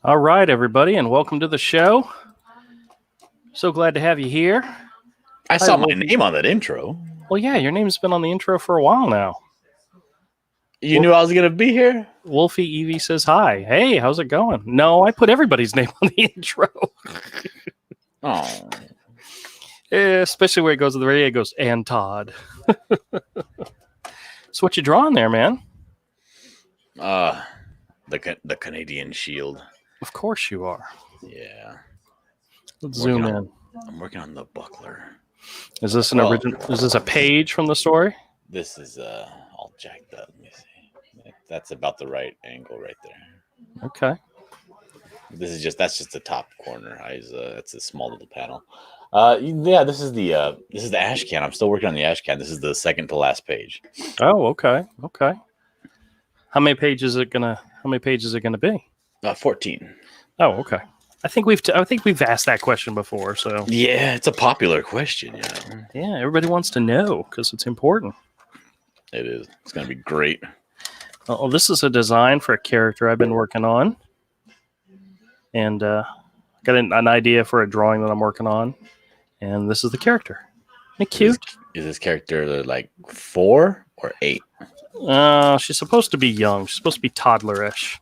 All right, everybody, and welcome to the show. So glad to have you here. I saw my name on that intro. Well, yeah, your name's been on the intro for a while now. You knew I was going to be here? Wolfie Evie says hi. Hey, how's it going? No, I put everybody's name on the intro. Oh. Especially where it goes to the radio, it goes, and Todd. So what you drawing there, man? The Canadian Shield. Of course you are. Yeah. Let's zoom in. I'm working on the buckler. Is this an original? Is this a page from the story? This is all jacked up. Let me see. That's about the right angle right there. Okay. That's just the top corner. That's a small little panel. Yeah, this is the ash can. I'm still working on the ash can. This is the second to last page. Oh, okay. Okay. How many pages is it gonna be? 14. Oh, okay. I think we've asked that question before. So yeah, it's a popular question. Yeah, everybody wants to know because it's important. It is. It's gonna be great. Oh, this is a design for a character I've been working on, and got an idea for a drawing that I'm working on, and this is the character. Isn't it cute? Is this character like 4 or 8? She's supposed to be young. She's supposed to be toddlerish.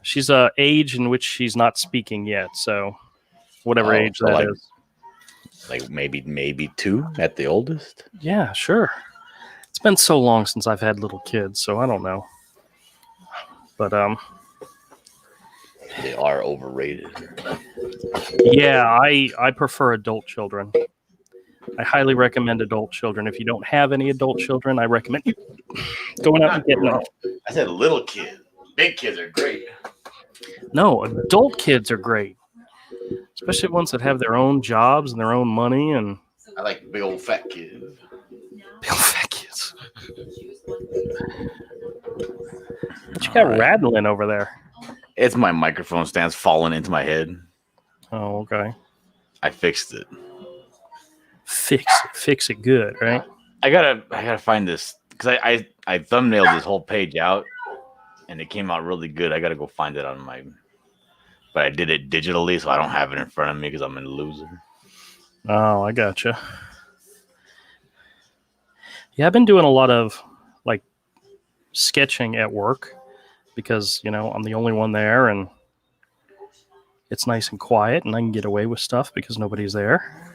She's a age in which she's not speaking yet, so whatever age that is. Like maybe 2 at the oldest? Yeah, sure. It's been so long since I've had little kids, so I don't know. But they are overrated. Yeah, I prefer adult children. I highly recommend adult children. If you don't have any adult children, I recommend you going out and getting them. I said little kids. Big kids are great. No, adult kids are great. Especially ones that have their own jobs and their own money. And I like big old fat kids. Big old fat kids. What you got rattling over there? It's my microphone stands falling into my head. Oh, okay. I fixed it. Fix it good, right? I gotta find this because I thumbnailed this whole page out and it came out really good. I gotta go find it on my, but I did it digitally, so I don't have it in front of me because I'm a loser. Oh, I gotcha. Yeah, I've been doing a lot of like sketching at work because I'm the only one there and it's nice and quiet and I can get away with stuff because nobody's there.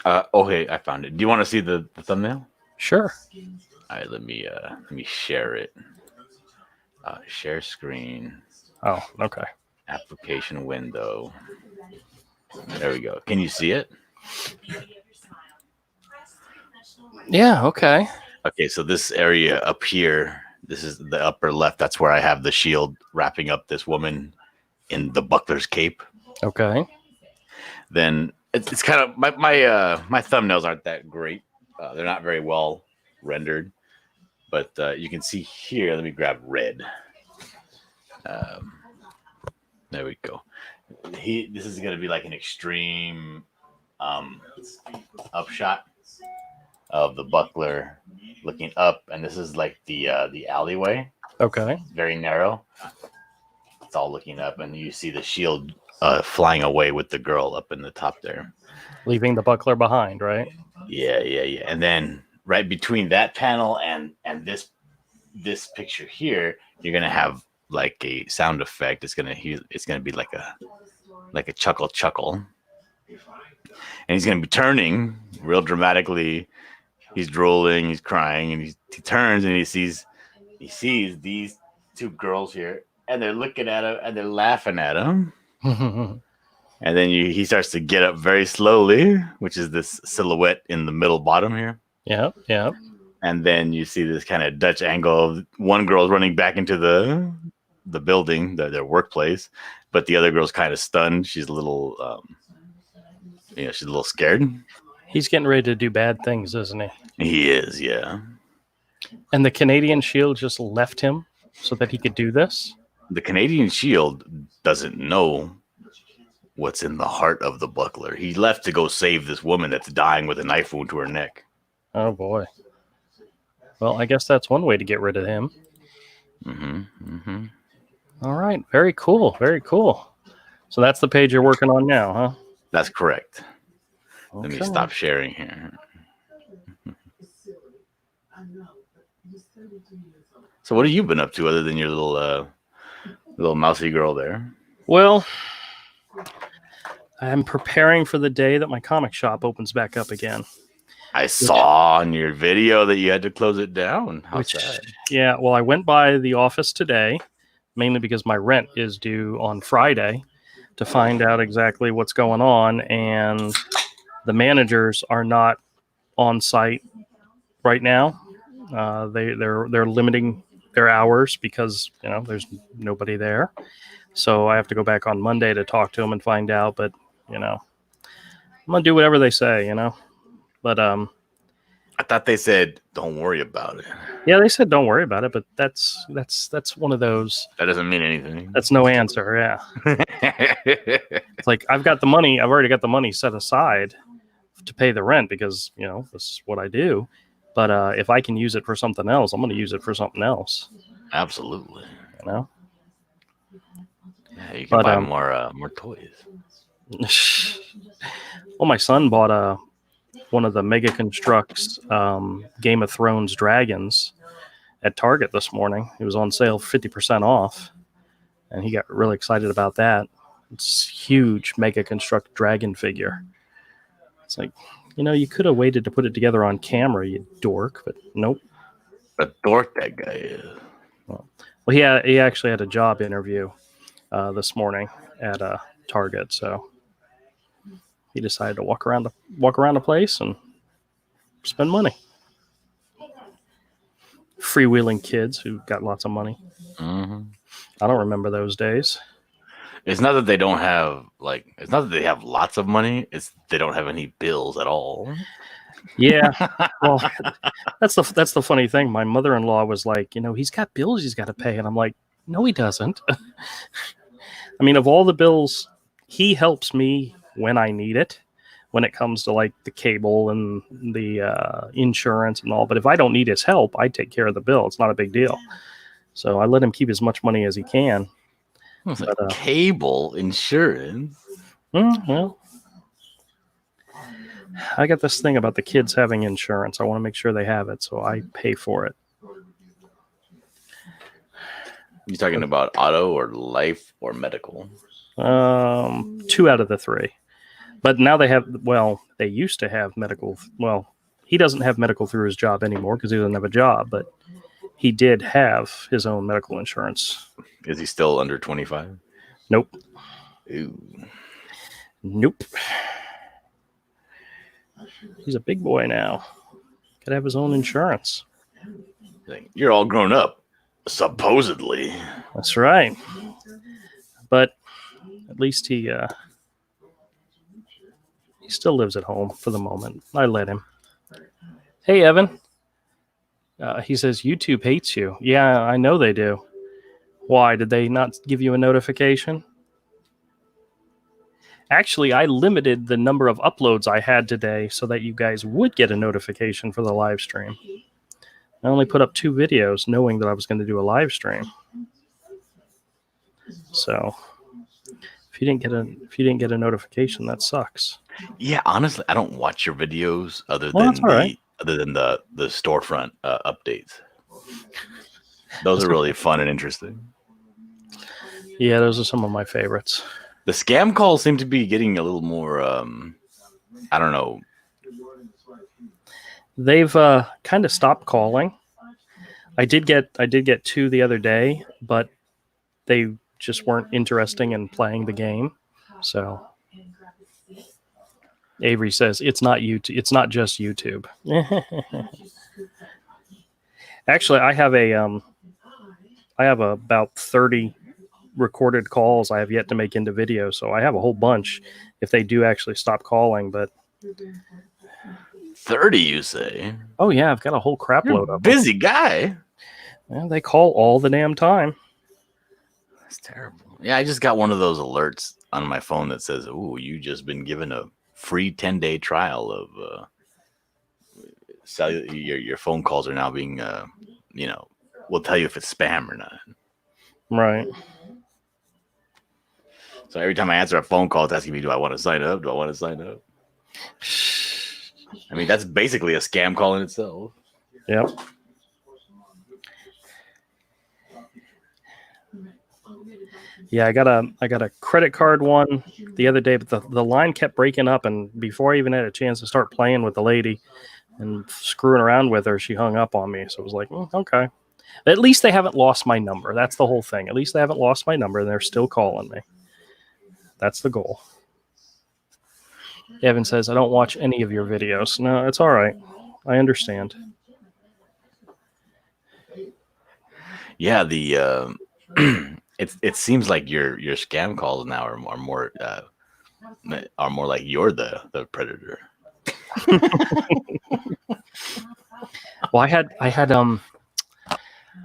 Okay, I found it. Do you want to see the thumbnail? Sure. All right, let me share it. Share screen. Oh, okay. Application window. There we go. Can you see it? Yeah, okay. Okay, so this area up here, this is the upper left. That's where I have the shield wrapping up this woman in the buckler's cape. Okay. Then it's kind of my thumbnails aren't that great. They're not very well rendered, but you can see here. Let me grab red. There we go. This is going to be like an extreme upshot of the buckler looking up, and this is like the alleyway. Okay. Very narrow. It's all looking up, and you see the shield flying away with the girl up in the top there, leaving the buckler behind, right? Yeah. And then right between that panel and this picture here, you're gonna have like a sound effect. It's gonna be like a chuckle, and he's gonna be turning real dramatically. He's drooling, he's crying, and he turns and he sees these two girls here, and they're looking at him and they're laughing at him. And then he starts to get up very slowly, which is this silhouette in the middle bottom here. Yep, yep. And then you see this kind of Dutch angle of one girl's running back into the building, their workplace, but the other girl's kind of stunned. She's a little, she's a little scared. He's getting ready to do bad things, isn't he? He is, yeah. And the Canadian Shield just left him so that he could do this? The Canadian Shield doesn't know what's in the heart of the buckler. He left to go save this woman that's dying with a knife wound to her neck. Oh, boy. Well, I guess that's one way to get rid of him. All right. Very cool. Very cool. So that's the page you're working on now, huh? That's correct. Okay. Let me stop sharing here. So what have you been up to other than your little mousy girl there? Well, I'm preparing for the day that my comic shop opens back up again. I saw on your video that you had to close it down. How sad. Yeah, well, I went by the office today, mainly because my rent is due on Friday, to find out exactly what's going on, and the managers are not on site right now. They're limiting their hours because there's nobody there. So I have to go back on Monday to talk to them and find out. But I'm gonna do whatever they say. But I thought they said don't worry about it. Yeah, they said don't worry about it. But that's one of those. That doesn't mean anything. That's no answer. Yeah. It's like I've got the money. I've already got the money set aside to pay the rent because this is what I do. But if I can use it for something else, I'm going to use it for something else. Absolutely. Yeah, you can buy more toys. Well, my son bought one of the Mega Constructs Game of Thrones dragons at Target this morning. It was on sale 50% off, and he got really excited about that. It's huge Mega Construct dragon figure. It's like, you could have waited to put it together on camera, you dork, but nope. A dork that guy is. Well, he actually had a job interview this morning at Target, so he decided to walk around the place and spend money. Freewheeling kids who got lots of money. Mm-hmm. I don't remember those days. It's not that they don't have it's not that they have lots of money. It's they don't have any bills at all. Yeah, well, that's the funny thing. My mother-in-law was like, he's got bills he's got to pay, and I'm like, no, he doesn't. I mean, of all the bills, he helps me when I need it, when it comes to the cable and the insurance and all. But if I don't need his help, I take care of the bill. It's not a big deal. So I let him keep as much money as he can. But, cable insurance. Well, I got this thing about the kids having insurance. I want to make sure they have it, so I pay for it. You talking about auto or life or medical? 2 out of the 3. But now they have, they used to have medical. Well, he doesn't have medical through his job anymore because he doesn't have a job, but he did have his own medical insurance. Is he still under 25? Nope. Ooh. Nope. He's a big boy now. Could have his own insurance. You're all grown up, supposedly. That's right. But at least he still lives at home for the moment. I let him. Hey, Evan. He says YouTube hates you. Yeah, I know they do. Why? Did they not give you a notification? Actually, I limited the number of uploads I had today so that you guys would get a notification for the live stream. I only put up 2 videos knowing that I was going to do a live stream. So if you didn't get a notification, that sucks. Yeah, honestly, I don't watch your videos other than the storefront updates. Those are really fun and interesting. Yeah, those are some of my favorites. The scam calls seem to be getting a little more, I don't know. They've kind of stopped calling. I did get 2 the other day, but they just weren't interesting in playing the game. So Avery says it's not YouTube. It's not just YouTube. Actually, I have about 30 recorded calls I have yet to make into video, so I have a whole bunch if they do actually stop calling. But 30, you say? oh yeah, I've got a whole crap You're load a of them. busy guy. Yeah, they call all the damn time. That's terrible. Yeah, I just got one of those alerts on my phone that says, "Ooh, you just been given a free 10-day trial of your phone calls are now being we'll tell you if it's spam or not." Right. So every time I answer a phone call, it's asking me, "Do I want to sign up? Do I want to sign up?" I mean, that's basically a scam call in itself. Yep. Yeah, I got a credit card one the other day, but the line kept breaking up, and before I even had a chance to start playing with the lady and screwing around with her, she hung up on me. So it was like, okay. At least they haven't lost my number. That's the whole thing. At least they haven't lost my number, and they're still calling me. That's the goal. Evan says, I don't watch any of your videos. No, it's all right. I understand. Yeah, the it seems like your scam calls now are more like you're the predator. Well, I had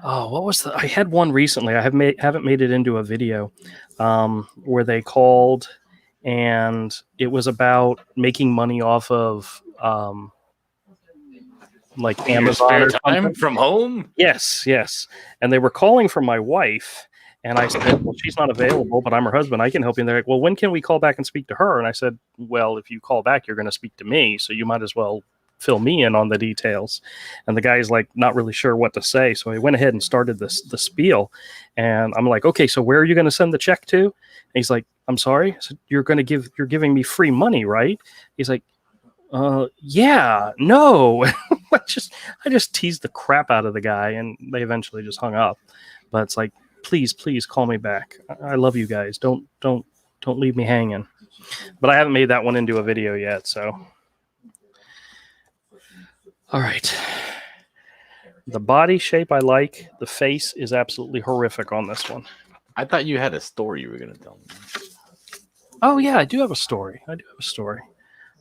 what was I had one recently. I haven't made it into a video where they called, and it was about making money off of like Amazon or something from home. Yes. And they were calling from my wife. And I said, well, she's not available, but I'm her husband. I can help you. And they're like, well, when can we call back and speak to her? And I said, well, if you call back, you're going to speak to me. So you might as well fill me in on the details. And the guy's like, not really sure what to say. So he went ahead and started the spiel. And I'm like, okay, so where are you going to send the check to? And he's like, I'm sorry. I said, you're giving me free money, right? He's like, yeah, no. I just teased the crap out of the guy, and they eventually just hung up. But it's like, please call me back. I love you guys. Don't leave me hanging. But I haven't made that one into a video yet, so. All right. The body shape I like. The face is absolutely horrific on this one. I thought you had a story you were going to tell me. Oh yeah, I do have a story. I was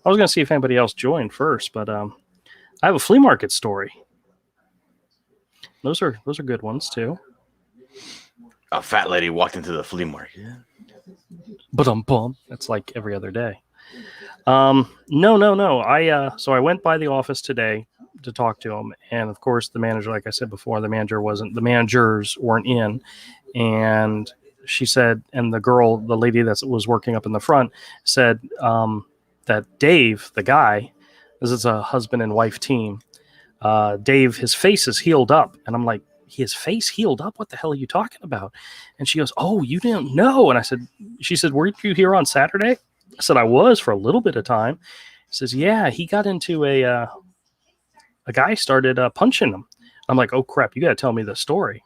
going to see if anybody else joined first, but I have a flea market story. Those are good ones too. A fat lady walked into the flea market. But that's like every other day. No. So I went by the office today to talk to him, and of course the manager, like I said before, the managers weren't in, and she said, and the lady that was working up in the front said that Dave, the guy, this is a husband and wife team. Dave, his face is healed up, and I'm like, his face healed up? What the hell are you talking about? And she goes, oh, you didn't know? And she said, weren't you here on Saturday? I said, I was for a little bit of time. He says, yeah, he got into a guy started punching him. I'm like, oh crap, you got to tell me the story.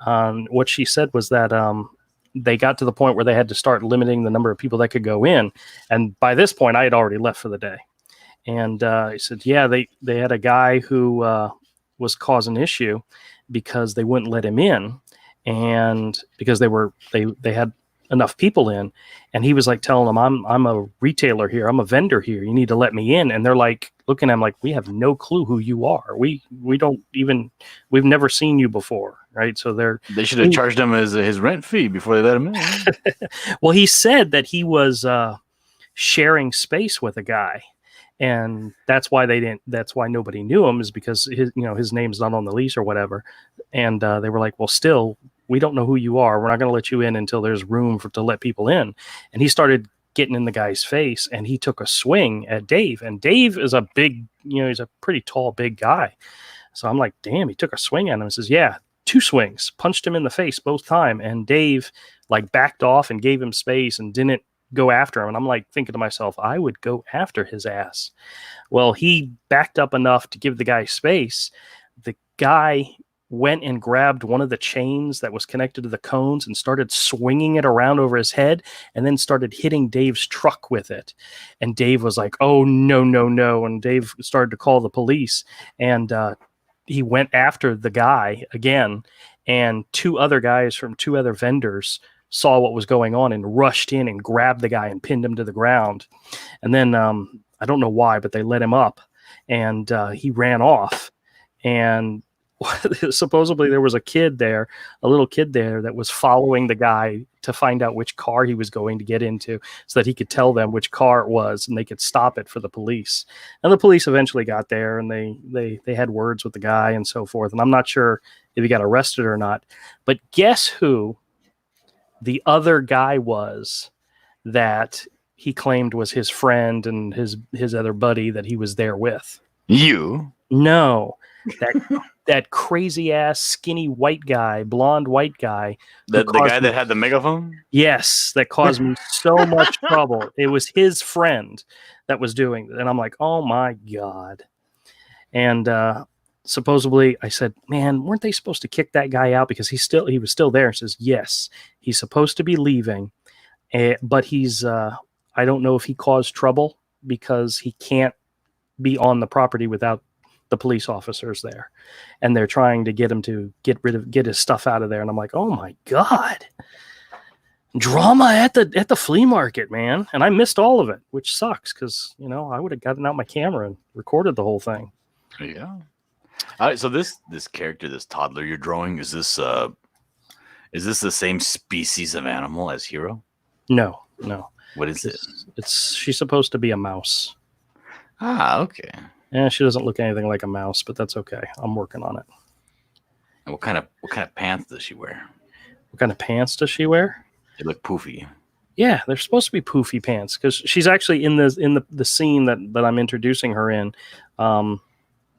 What she said was that they got to the point where they had to start limiting the number of people that could go in. And by this point, I had already left for the day. And he said, yeah, they had a guy who was causing an issue because they wouldn't let him in, and because they had enough people in, and he was like telling them, I'm a retailer here, I'm a vendor here, you need to let me in. And they're like looking at him like, we have no clue who you are, we've never seen you before, right? So they should have charged him his rent fee before they let him in. Well, he said that he was sharing space with a guy, and that's why nobody knew him, is because his name's not on the lease or whatever. And they were like, well, still, we don't know who you are. We're not going to let you in until there's room to let people in. And he started getting in the guy's face, and he took a swing at Dave. And Dave is a big, he's a pretty tall, big guy. So I'm like, damn, he took a swing at him. And says, yeah, 2 swings, punched him in the face both time. And Dave like backed off and gave him space and didn't go after him. And I'm like thinking to myself, I would go after his ass. Well, he backed up enough to give the guy space. The guy went and grabbed one of the chains that was connected to the cones and started swinging it around over his head, and then started hitting Dave's truck with it. And Dave was like, "Oh, no, no, no." And Dave started to call the police, and he went after the guy again, and two other guys from two other vendors saw what was going on and rushed in and grabbed the guy and pinned him to the ground. And then I don't know why, but they let him up, and he ran off. And supposedly there was a little kid there that was following the guy to find out which car he was going to get into so that he could tell them which car it was and they could stop it for the police. And the police eventually got there, and they had words with the guy and so forth. And I'm not sure if he got arrested or not, but guess who the other guy was that he claimed was his friend and his other buddy that he was there with? You? No, that crazy ass skinny white guy, blonde white guy. The guy that had the megaphone? Yes, that caused me so much trouble. It was his friend that was doing it. And I'm like, oh my God. And supposedly I said, man, weren't they supposed to kick that guy out? Because he was still there. He says, yes, he's supposed to be leaving. But he's, I don't know if he caused trouble because he can't be on the property without the police officers there, and they're trying to get him to get his stuff out of there. And I'm like, oh my God, drama at the flea market, man. And I missed all of it, which sucks because, I would have gotten out my camera and recorded the whole thing. Yeah. All right. So this character, this toddler you're drawing, is this the same species of animal as Hiro? No. What is it? She's supposed to be a mouse. Ah, okay. Yeah, she doesn't look anything like a mouse, but that's okay. I'm working on it. And what kind of pants does she wear? What kind of pants does she wear? They look poofy. Yeah, they're supposed to be poofy pants because she's actually in the scene that I'm introducing her in.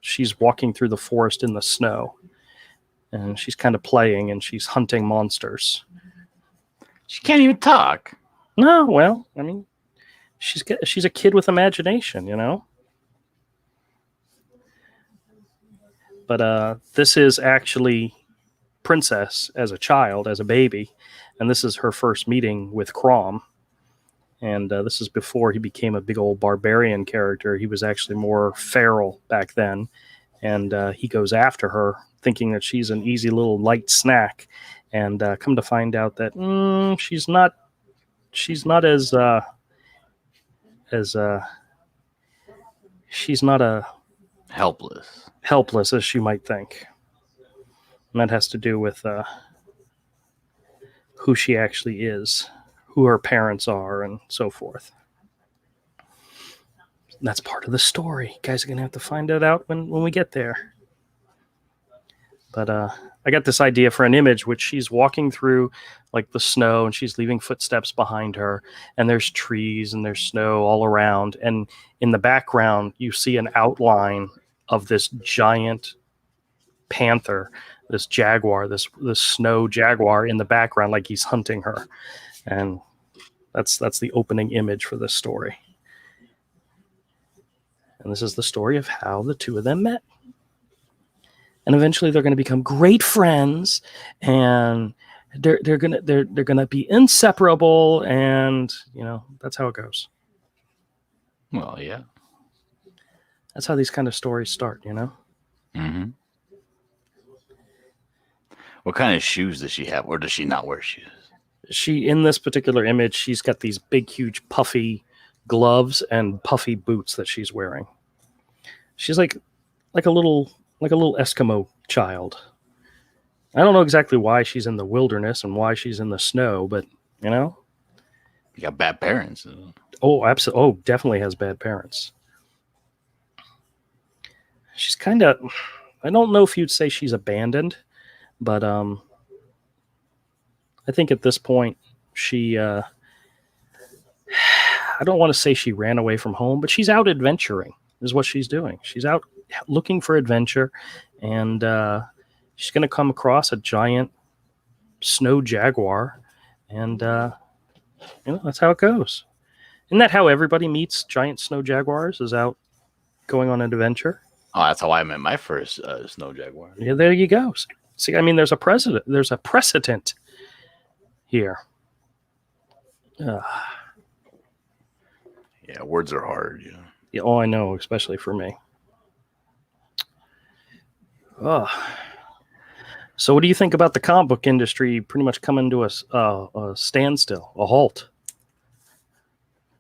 She's walking through the forest in the snow, and she's kind of playing, and she's hunting monsters. She can't even talk. No, well, I mean, she's a kid with imagination, But this is actually Princess as a child, as a baby, and this is her first meeting with Crom. And this is before he became a big old barbarian character. He was actually more feral back then, and he goes after her, thinking that she's an easy little light snack, and come to find out that she's not she's not a helpless as she might think. And that has to do with who she actually is, who her parents are, and so forth. And that's part of the story. You guys are going to have to find it out when we get there. But I got this idea for an image which she's walking through like the snow, and she's leaving footsteps behind her, and there's trees and there's snow all around. And in the background, you see an outline of this giant panther, this jaguar, this snow jaguar in the background, like he's hunting her. And that's the opening image for this story. And this is the story of how the two of them met. And eventually they're going to become great friends, and they're going to be inseparable, and that's how it goes. Well, yeah. That's how these kind of stories start, Mm-hmm. What kind of shoes does she have, or does she not wear shoes? In this particular image, she's got these big, huge, puffy gloves and puffy boots that she's wearing. She's like a little Eskimo child. I don't know exactly why she's in the wilderness and why she's in the snow, but you got bad parents. Oh, absolutely. Oh, definitely has bad parents. She's kind of, I don't know if you'd say she's abandoned, but I think at this point she I don't want to say she ran away from home, but she's out adventuring is what she's doing. She's out looking for adventure, and she's going to come across a giant snow jaguar, and that's how it goes. Isn't that how everybody meets giant snow jaguars, is out going on an adventure? Oh, that's how I met my first snow jaguar. Yeah, there you go. See, I mean, there's a precedent. There's a precedent here. Uh, Yeah, words are hard. Yeah. yeah, oh, I know, especially for me. So, what do you think about the comic book industry pretty much coming to a standstill, a halt?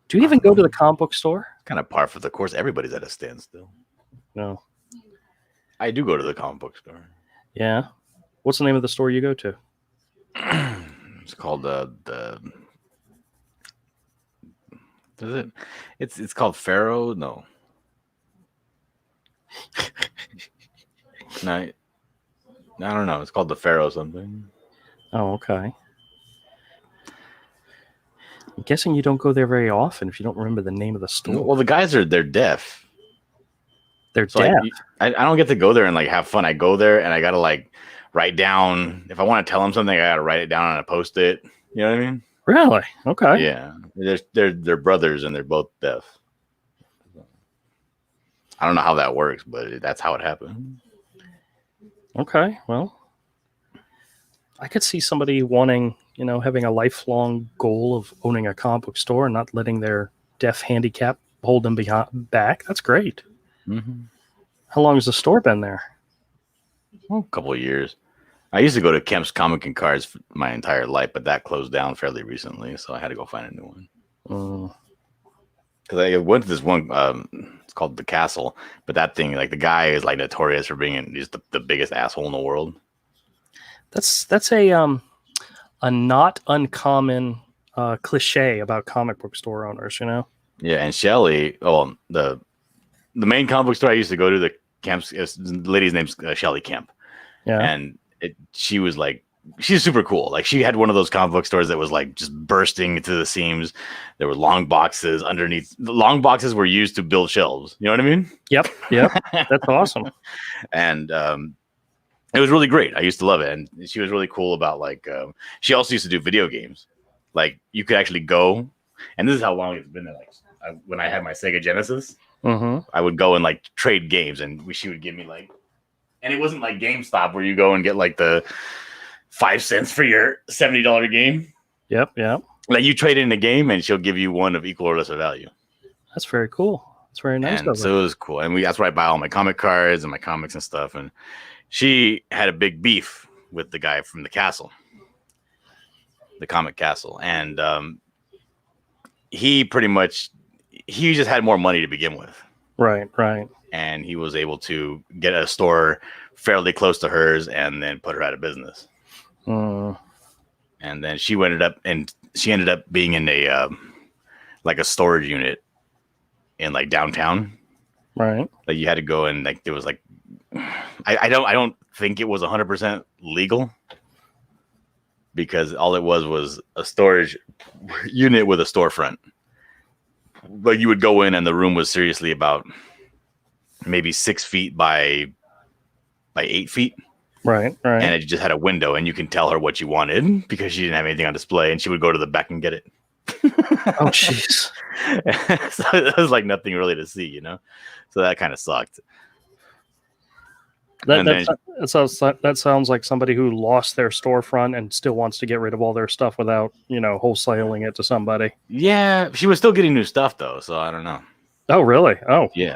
Do you even go to the comic book store? Kind of par for the course. Everybody's at a standstill. No. I do go to the comic book store. Yeah. What's the name of the store you go to? It's called the. Is it? It's called Pharaoh. No. No. I don't know. It's called the Pharaoh something. Oh, okay. I'm guessing you don't go there very often if you don't remember the name of the store. Well, the guys they're deaf. They're So deaf. I don't get to go there and like have fun. I go there and I gotta like write down if I want to tell them something. I gotta write it down on a post-it. You know what I mean? Really? Okay. Yeah. They're brothers and they're both deaf. I don't know how that works, but that's how it happened. Okay. Well, I could see somebody wanting, having a lifelong goal of owning a comic book store and not letting their deaf handicap hold them back. That's great. Mm-hmm. How long has the store been there? Well, a couple of years. I used to go to Kemp's Comic and Cards my entire life, but that closed down fairly recently, so I had to go find a new one. Because I went to this one, it's called The Castle, but that thing, like the guy is like notorious for being just the biggest asshole in the world. That's a not uncommon cliche about comic book store owners, Yeah, and Shelly, the main comic book store I used to go to, the Kemp's, the lady's name's Shelly Kemp. Yeah. And she was like, she's super cool. Like she had one of those comic book stores that was like just bursting into the seams. There were long boxes underneath. The long boxes were used to build shelves. You know what I mean? Yep. That's awesome. And it was really great. I used to love it. And she was really cool about like, she also used to do video games. Like you could actually go, and this is how long it's been there. Like when I had my Sega Genesis, I would go and like trade games, and she would give me like, and it wasn't like GameStop where you go and get like the 5 cents for your $70 game. Yep. Like you trade in a game, and she'll give you one of equal or lesser value. That's very cool. That's very nice. And so it was cool. And that's where I buy all my comic cards and my comics and stuff. And she had a big beef with the guy from the castle, the Comic Castle. And he just had more money to begin with. Right. And he was able to get a store fairly close to hers and then put her out of business. And then she ended up being in a like a storage unit in like downtown. Right. Like you had to go and like there was like I don't think it was 100% legal, because all it was a storage unit with a storefront. Like you would go in and the room was seriously about maybe 6 feet by 8 feet. Right. And it just had a window, and you can tell her what you wanted because she didn't have anything on display, and she would go to the back and get it. Oh, jeez. So it was like nothing really to see, So that kind of sucked. That sounds like somebody who lost their storefront and still wants to get rid of all their stuff without, wholesaling it to somebody. Yeah, she was still getting new stuff though, so I don't know. Oh, really? Oh, yeah.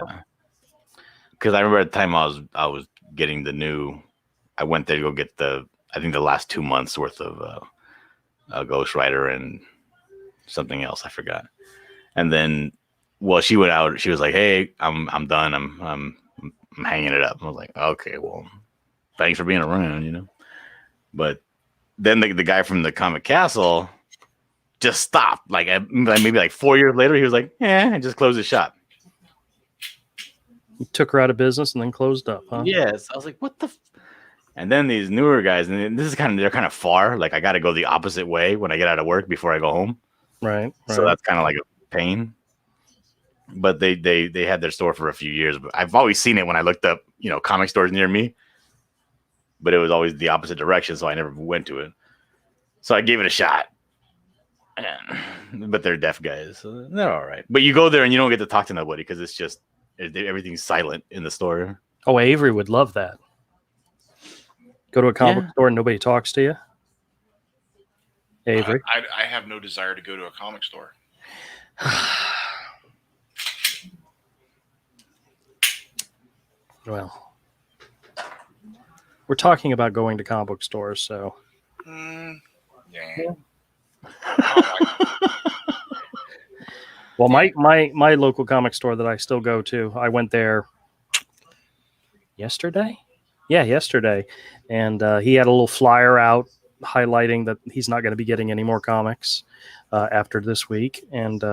Because I remember at the time I was getting the new. I went there to go get the last 2 months worth of Ghost Rider and something else I forgot. And then, she went out. She was like, "Hey, I'm done. I'm hanging it up." I was like, "Okay, well, thanks for being around, But then the guy from the Comic Castle just stopped. Like maybe like 4 years later, he was like, and just closed his shop. He took her out of business and then closed up, huh? Yes. I was like, what the? And then these newer guys, and they're kind of far. Like I got to go the opposite way when I get out of work before I go home. Right. So that's kind of like a pain. But they had their store for a few years. But I've always seen it when I looked up, comic stores near me. But it was always the opposite direction, so I never went to it. So I gave it a shot. But they're deaf guys, so they're all right. But you go there and you don't get to talk to nobody because it's just everything's silent in the store. Oh, Avery would love that. Go to a comic store and nobody talks to you? Avery? I have no desire to go to a comic store. Well, we're talking about going to comic book stores, so. Yeah. Well, my local comic store that I still go to, I went there yesterday. Yeah, yesterday, and he had a little flyer out highlighting that he's not going to be getting any more comics after this week, and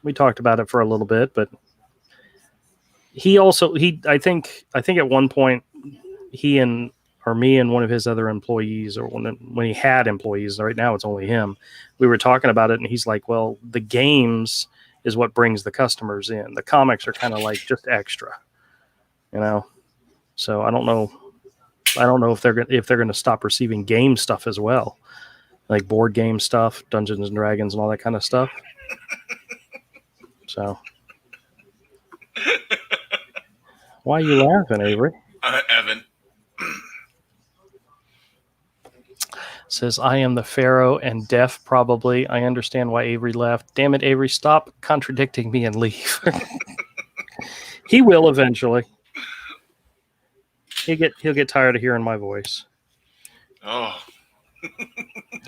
we talked about it for a little bit. But I think at one point me and one of his other employees, or when he had employees, right now it's only him, we were talking about it, and he's like, well, the games is what brings the customers in. The comics are kind of like just extra, you know. So I don't know if they're going to stop receiving game stuff as well, like board game stuff, Dungeons and Dragons, and all that kind of stuff. So, why are you laughing, Avery? Evan says, I am the Pharaoh and deaf, probably. I understand why Avery left. Damn it, Avery, stop contradicting me and leave. He will eventually. He'll get tired of hearing my voice. Oh.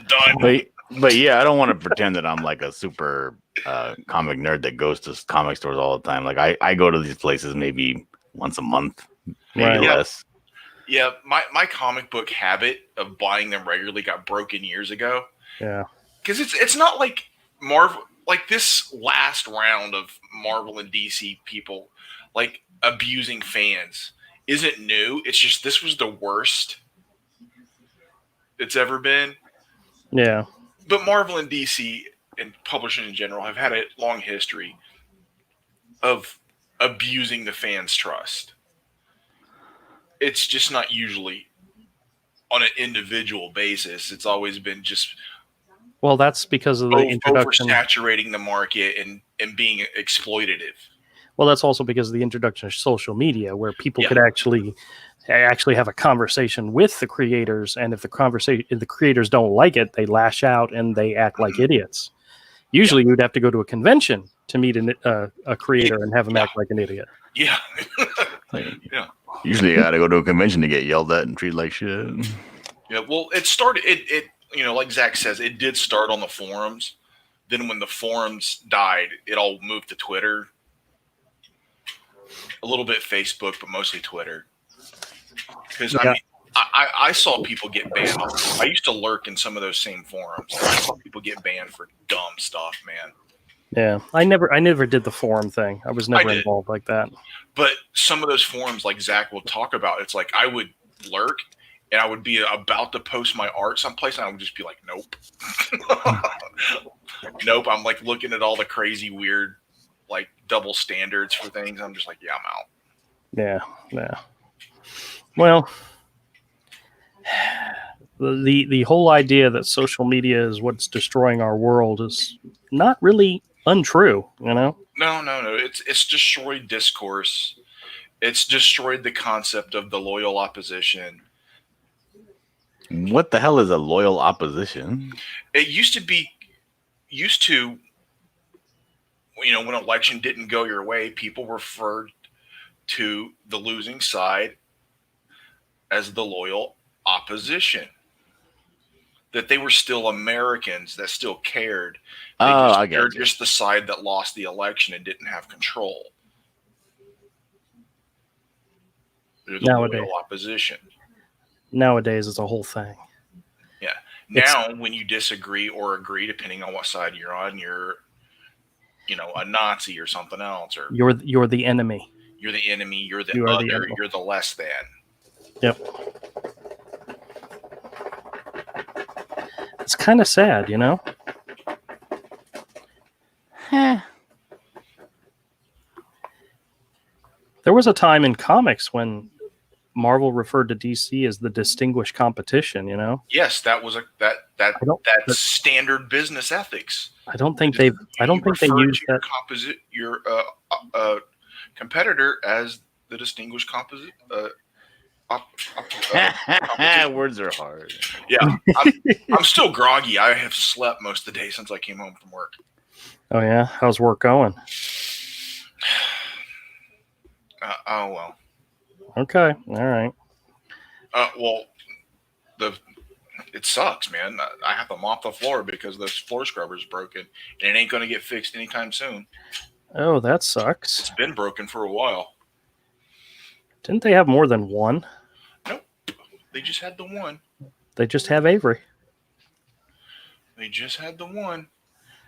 Done. But yeah, I don't want to pretend that I'm like a super comic nerd that goes to comic stores all the time. Like I go to these places maybe once a month, maybe less. Yeah, my comic book habit of buying them regularly got broken years ago. Yeah. Because it's not like Marvel, like this last round of Marvel and DC people like abusing fans isn't new. It's just this was the worst it's ever been. Yeah. But Marvel and DC and publishing in general have had a long history of abusing the fans' trust. It's just not usually on an individual basis. It's always been just well, that's because of the introduction, oversaturating the market and being exploitative. Well, that's also because of the introduction of social media, where people could actually have a conversation with the creators, and if the creators don't like it, they lash out and they act like idiots. Usually, you'd have to go to a convention to meet a creator and have him act like an idiot. Yeah. Yeah. Usually, you got to go to a convention to get yelled at and treated like shit. Yeah. Well, it started. It like Zach says, it did start on the forums. Then, when the forums died, it all moved to Twitter. A little bit Facebook, but mostly Twitter. Because I mean, I saw people get banned. I used to lurk in some of those same forums. I saw people get banned for dumb stuff, man. Yeah, I never did the forum thing. I was never involved like that. But some of those forums, like Zach will talk about, it's like I would lurk and I would be about to post my art someplace, and I would just be like, nope. Nope. I'm like looking at all the crazy, weird, like double standards for things. I'm just like, yeah, I'm out. Yeah. Well, the whole idea that social media is what's destroying our world is not really untrue, you know? No. It's destroyed discourse. It's destroyed the concept of the loyal opposition. What the hell is a loyal opposition? It used to, when an election didn't go your way, people referred to the losing side as the loyal opposition. That they were still Americans that still cared. They're just the side that lost the election and didn't have control. They're the loyal opposition. Nowadays, it's a whole thing. Yeah. Now, when you disagree or agree, depending on what side you're on, you're, a Nazi or something else, or you're the enemy. You're the enemy. You're the other. You're the less than. Yep. It's kind of sad, you know? There was a time in comics when Marvel referred to DC as the distinguished competition, you know? Yes, that was that's standard business ethics. I don't think they used that. Your competitor as the distinguished Words are hard. Yeah, I'm still groggy. I have slept most of the day since I came home from work. Oh yeah, how's work going? Oh well. Okay, all right. Well, it sucks, man. I have to mop the floor because the floor scrubber's broken, and it ain't going to get fixed anytime soon. Oh, that sucks. It's been broken for a while. Didn't they have more than one? Nope, they just had the one. They just have Avery. They just had the one.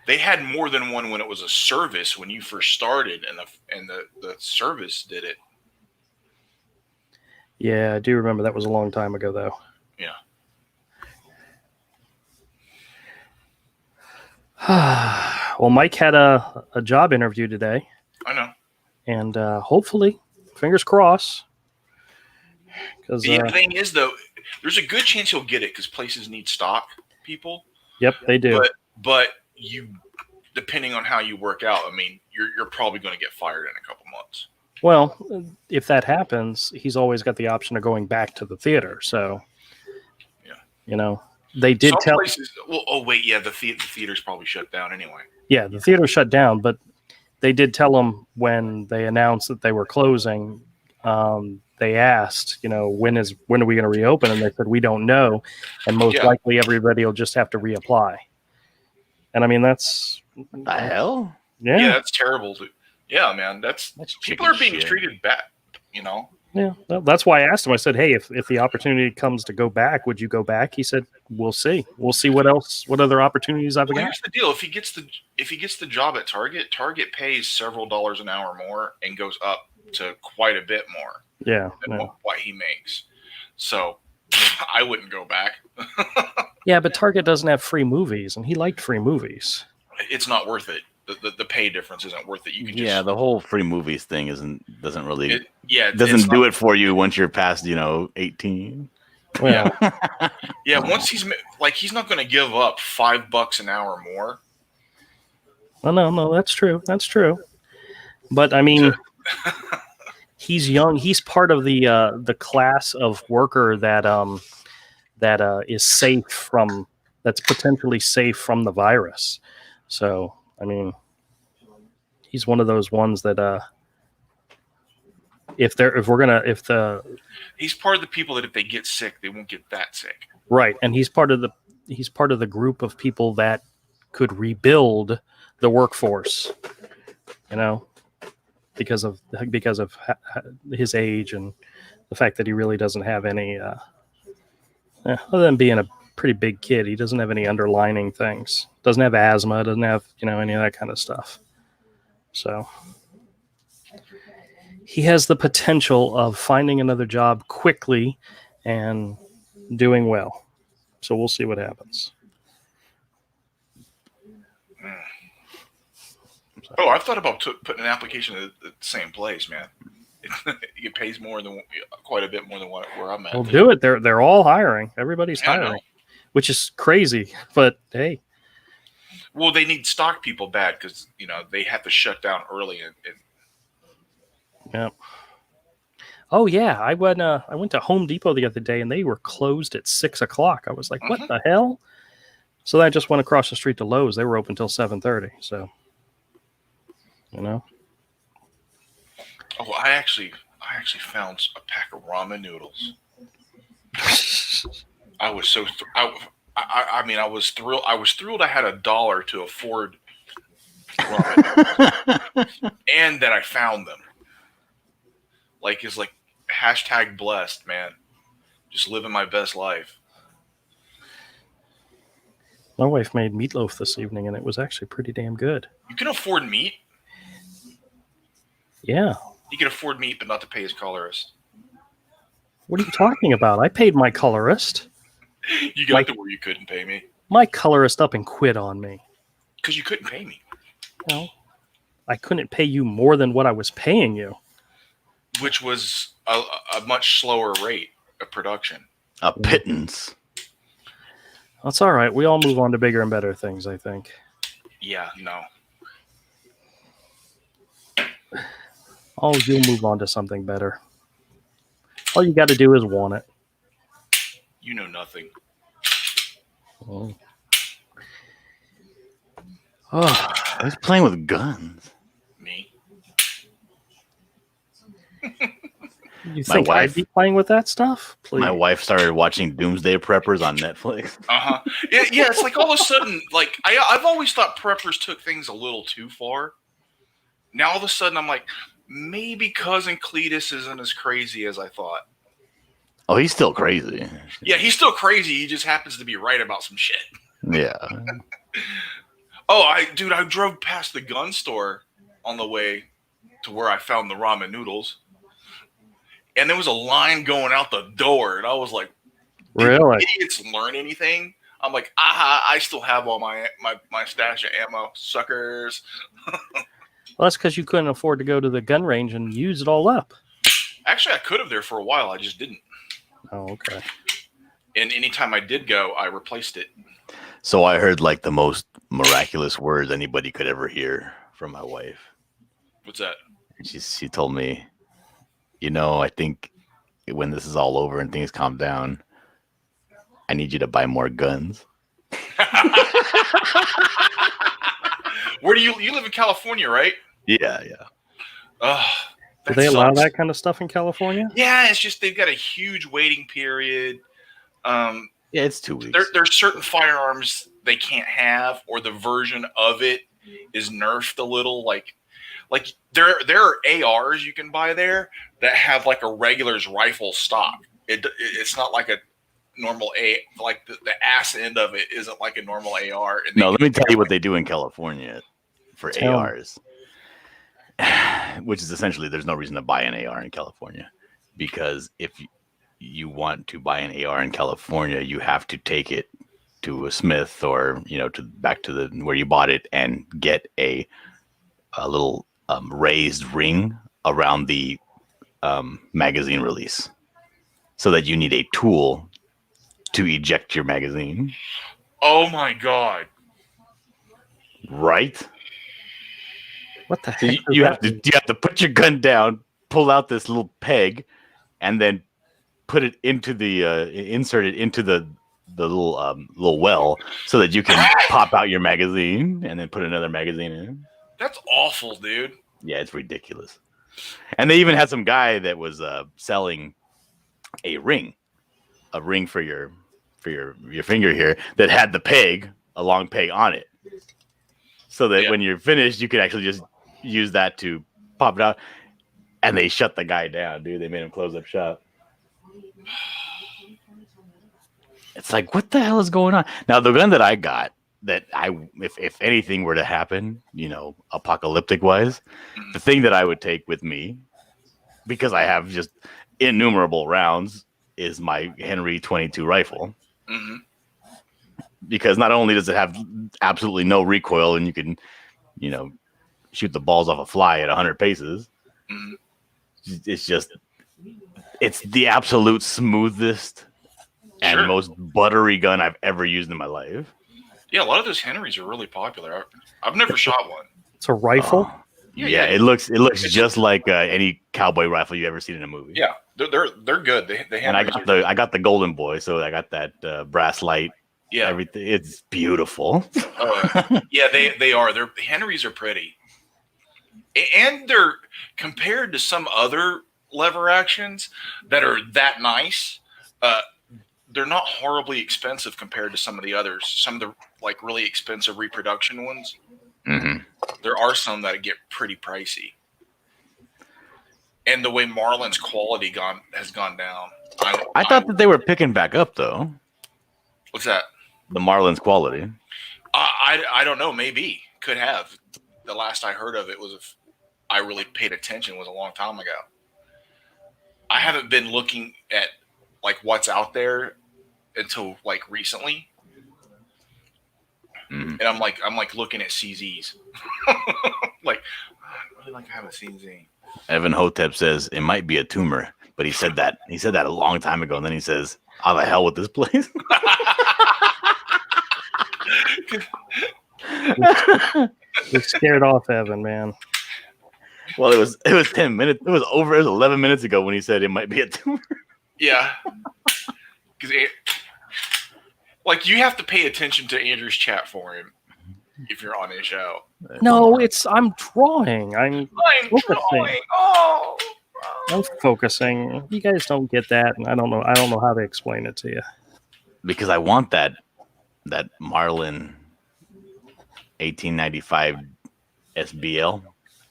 They had more than one when it was a service when you first started, and the service did it. Yeah, I do remember that was a long time ago, though. Yeah. Well, Mike had a job interview today, I know. and hopefully, fingers crossed. Because The thing is, though, there's a good chance he'll get it because places need stock people. yep, they do. But you, depending on how you work out, I mean, you're probably going to get fired in a couple months. Well, if that happens, he's always got the option of going back to the theater. So, Yeah. They did Some tell. places. Well, oh wait, yeah, the theater's probably shut down anyway. Yeah, the theater shut down, but they did tell him when they announced that they were closing. They asked, when are we going to reopen? And they said, we don't know, and most likely everybody will just have to reapply. And I mean, that's What the hell? Yeah, that's terrible. Yeah, man, that's people are being shit. treated bad. Yeah, well, that's why I asked him. I said, "Hey, if the opportunity comes to go back, would you go back?" He said, "We'll see. We'll see what other opportunities I've Well, got." here's the deal: if he gets the job at Target, Target pays several dollars an hour more and goes up to quite a bit more Yeah, than what he makes. So I wouldn't go back. yeah, but Target doesn't have free movies, and he liked free movies. It's not worth it. The pay difference isn't worth it. You can just the whole free movies thing doesn't really doesn't do it for you once you're past 18. Well, Yeah, once he's not going to give up $5 an hour more. well, no, that's true. That's true. But I mean, he's young. He's part of the class of worker that is safe from that's potentially safe from the virus. So I mean, he's one of those ones that he's part of the people that if they get sick, they won't get that sick. Right, and he's part of the group of people that could rebuild the workforce, because of his age and the fact that he really doesn't have any, other than being a pretty big kid, he doesn't have any underlining things. Doesn't have asthma. Doesn't have any of that kind of stuff. So he has the potential of finding another job quickly and doing well. So we'll see what happens. Oh, I've thought about putting an application at the same place, man. It pays quite a bit more than where I'm at. Well, do it. They're all hiring. Everybody's hiring, which is crazy. But hey. Well, they need stock people bad because they have to shut down early. Yeah. Oh yeah, I went to Home Depot the other day and they were closed at 6:00. I was like, what the hell? So I just went across the street to Lowe's. They were open till 7:30. So, Oh, I actually found a pack of ramen noodles. I was so I was thrilled. I was thrilled I had $1 to afford ramen and that I found them. It's hashtag blessed, man. Just living my best life. My wife made meatloaf this evening, and it was actually pretty damn good. You can afford meat? Yeah. You can afford meat, but not to pay his colorist. What are you talking about? I paid my colorist. You got to where you couldn't pay me. My colorist up and quit on me. Because you couldn't pay me. No. I couldn't pay you more than what I was paying you. Which was a much slower rate of production. A pittance. That's all right. We all move on to bigger and better things, I think. Yeah, no. Oh, you'll move on to something better. All you got to do is want it. You know nothing. Oh. Oh, he's playing with guns. Me. You My think I'd wife- be playing with that stuff? Please. My wife started watching Doomsday Preppers on Netflix. Uh-huh. Yeah, it's like all of a sudden, like I've always thought preppers took things a little too far. Now all of a sudden I'm like, maybe Cousin Cletus isn't as crazy as I thought. Oh, he's still crazy. Yeah, he's still crazy. He just happens to be right about some shit. Yeah. Oh, I drove past the gun store on the way to where I found the ramen noodles. And there was a line going out the door. And I was like, did Really? idiots learn anything? I'm like, aha, I still have all my stash of ammo, suckers. Well, that's because you couldn't afford to go to the gun range and use it all up. Actually, I could have there for a while. I just didn't. Oh, okay. And anytime I did go, I replaced it. So I heard like the most miraculous words anybody could ever hear from my wife. What's that? She told me, you know, I think when this is all over and things calm down, I need you to buy more guns. Where do you live in California, right? Yeah. Ugh, Do they allow sucks. that kind of stuff in California? Yeah, it's just they've got a huge waiting period. Yeah, it's 2 weeks. There's certain firearms they can't have, or the version of it is nerfed a little. Like there are ARs you can buy there that have like a regular's rifle stock. It's not like a normal like the ass end of it isn't like a normal AR. And No, let me tell you what they do in California for Tell me. ARs, which is essentially there's no reason to buy an AR in California, because if you want to buy an AR in California, you have to take it to a Smith or back to the where you bought it and get a little raised ring around the magazine release, so that you need a tool to eject your magazine. Oh my god! Right? What the So heck? you have to put your gun down, pull out this little peg, and then put it into the insert it into the little well, so that you can pop out your magazine and then put another magazine in. That's awful, dude. Yeah, it's ridiculous. And they even had some guy that was selling a ring for your finger here that had the peg, a long peg on it, so that when you're finished, you could actually just use that to pop it out. And they shut the guy down, dude. They made him close up shop. It's like, what the hell is going on? Now, the gun that I got, that if anything were to happen, apocalyptic wise, the thing that I would take with me, because I have just innumerable rounds, is my Henry 22 rifle. Mm-hmm. Because not only does it have absolutely no recoil, and you can, shoot the balls off a fly at 100 paces. Mm-hmm. It's the absolute smoothest and Sure. most buttery gun I've ever used in my life. Yeah, a lot of those Henrys are really popular. I've never shot one. It's a rifle. Oh, Yeah, yeah, yeah. it looks just like any cowboy rifle you've ever seen in a movie. Yeah, they're good. The And I Henrys got the Golden Boy, so I got that brass light. yeah, Everything. It's beautiful. yeah. They are. The Henrys are pretty, and they're compared to some other lever actions that are that nice. They're not horribly expensive compared to some of the others. Some of the like really expensive reproduction ones. Hmm. There are some that get pretty pricey. And the way Marlin's quality has gone down. I thought that they were picking back up, though. What's that? The Marlins quality. I don't know. Maybe could have. The last I heard of it was if I really paid attention was a long time ago. I haven't been looking at like what's out there until like recently, Mhm. and I'm like looking at CZs. Like I'd really like to have a CZ. Evan Hotep says it might be a tumor, but he said that a long time ago, and then he says, "How the hell with this place?" You're scared off Evan, man. Well, it was 10 minutes. It was 11 minutes ago when he said it might be a tumor. Yeah, because like you have to pay attention to Andrew's chat for him if you're on his show. No, I'm drawing. I'm focusing. Drawing. Oh. I'm focusing. You guys don't get that, and I don't know how to explain it to you. Because I want that Marlin 1895 SBL.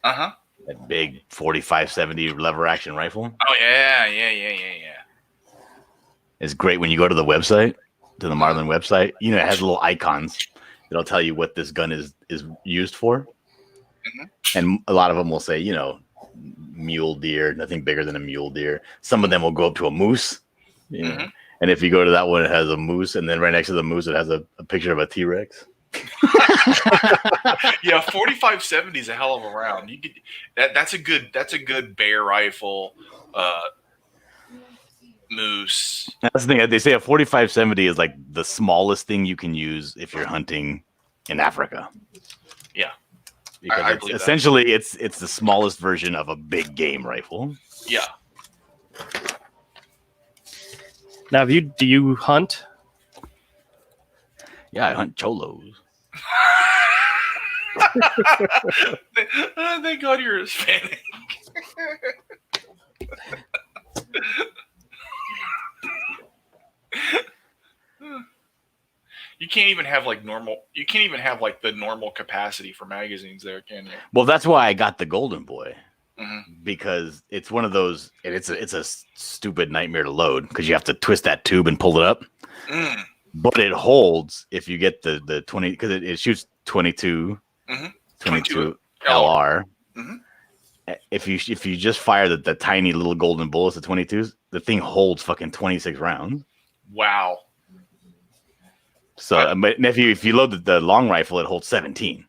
Uh-huh. That big 45-70 lever action rifle. Oh yeah. It's great when you go to the website, to the Marlin website. You know, it has little icons that'll tell you what this gun is used for. Mhm. And a lot of them will say, you know, mule deer, nothing bigger than a mule deer. Some of them will go up to a moose. You know? Mhm. And if you go to that one, it has a moose, and then right next to the moose, it has a picture of a T-Rex. Yeah, 45-70 is a hell of a round. You could that's a good bear rifle, moose. That's the thing. They say a 45-70 is like the smallest thing you can use if you're hunting in Africa. Yeah. Because I believe that. essentially it's the smallest version of a big game rifle. Yeah. Now, do you hunt? Yeah, I hunt cholos. Thank God you're Hispanic. You can't even have like normal. You can't even have like the normal capacity for magazines there, can you? Well, that's why I got the Golden Boy, Mm-hmm. because it's one of those, and it's a stupid nightmare to load because you have to twist that tube and pull it up. Mm. But it holds if you get the 20, because it shoots 22, Mhm. 22 LR. LR. Mhm. If you just fire the tiny little golden bullets, the 22s, the thing holds fucking 26 rounds. Wow. So, but if you load the long rifle, it holds 17.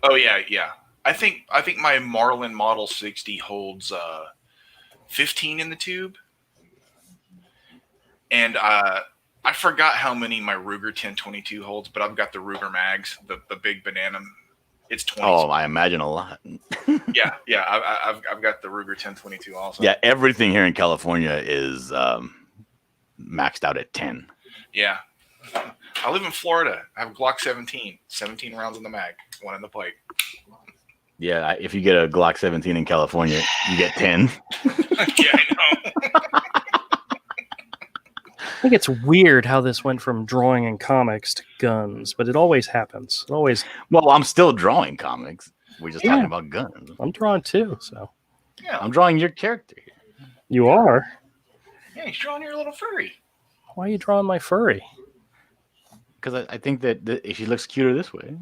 Oh yeah. I think my Marlin Model 60 holds 15 in the tube, and I forgot how many my Ruger 1022 holds, but I've got the Ruger mags, the big banana. It's 20. Oh, I imagine a lot. Yeah. I've got the Ruger 1022 also. Yeah, everything here in California is maxed out at 10. Yeah. I live in Florida. I have a Glock 17 rounds in the mag, one in the pipe. Yeah, if you get a Glock 17 in California, you get 10. Yeah, I know. I think it's weird how this went from drawing and comics to guns, but it always happens. It always. Well, I'm still drawing comics. We're just talking about guns. I'm drawing too, so. Yeah. I'm drawing your character here. You are? Yeah, he's drawing your little furry. Why are you drawing my furry? Because I think that she looks cuter this way.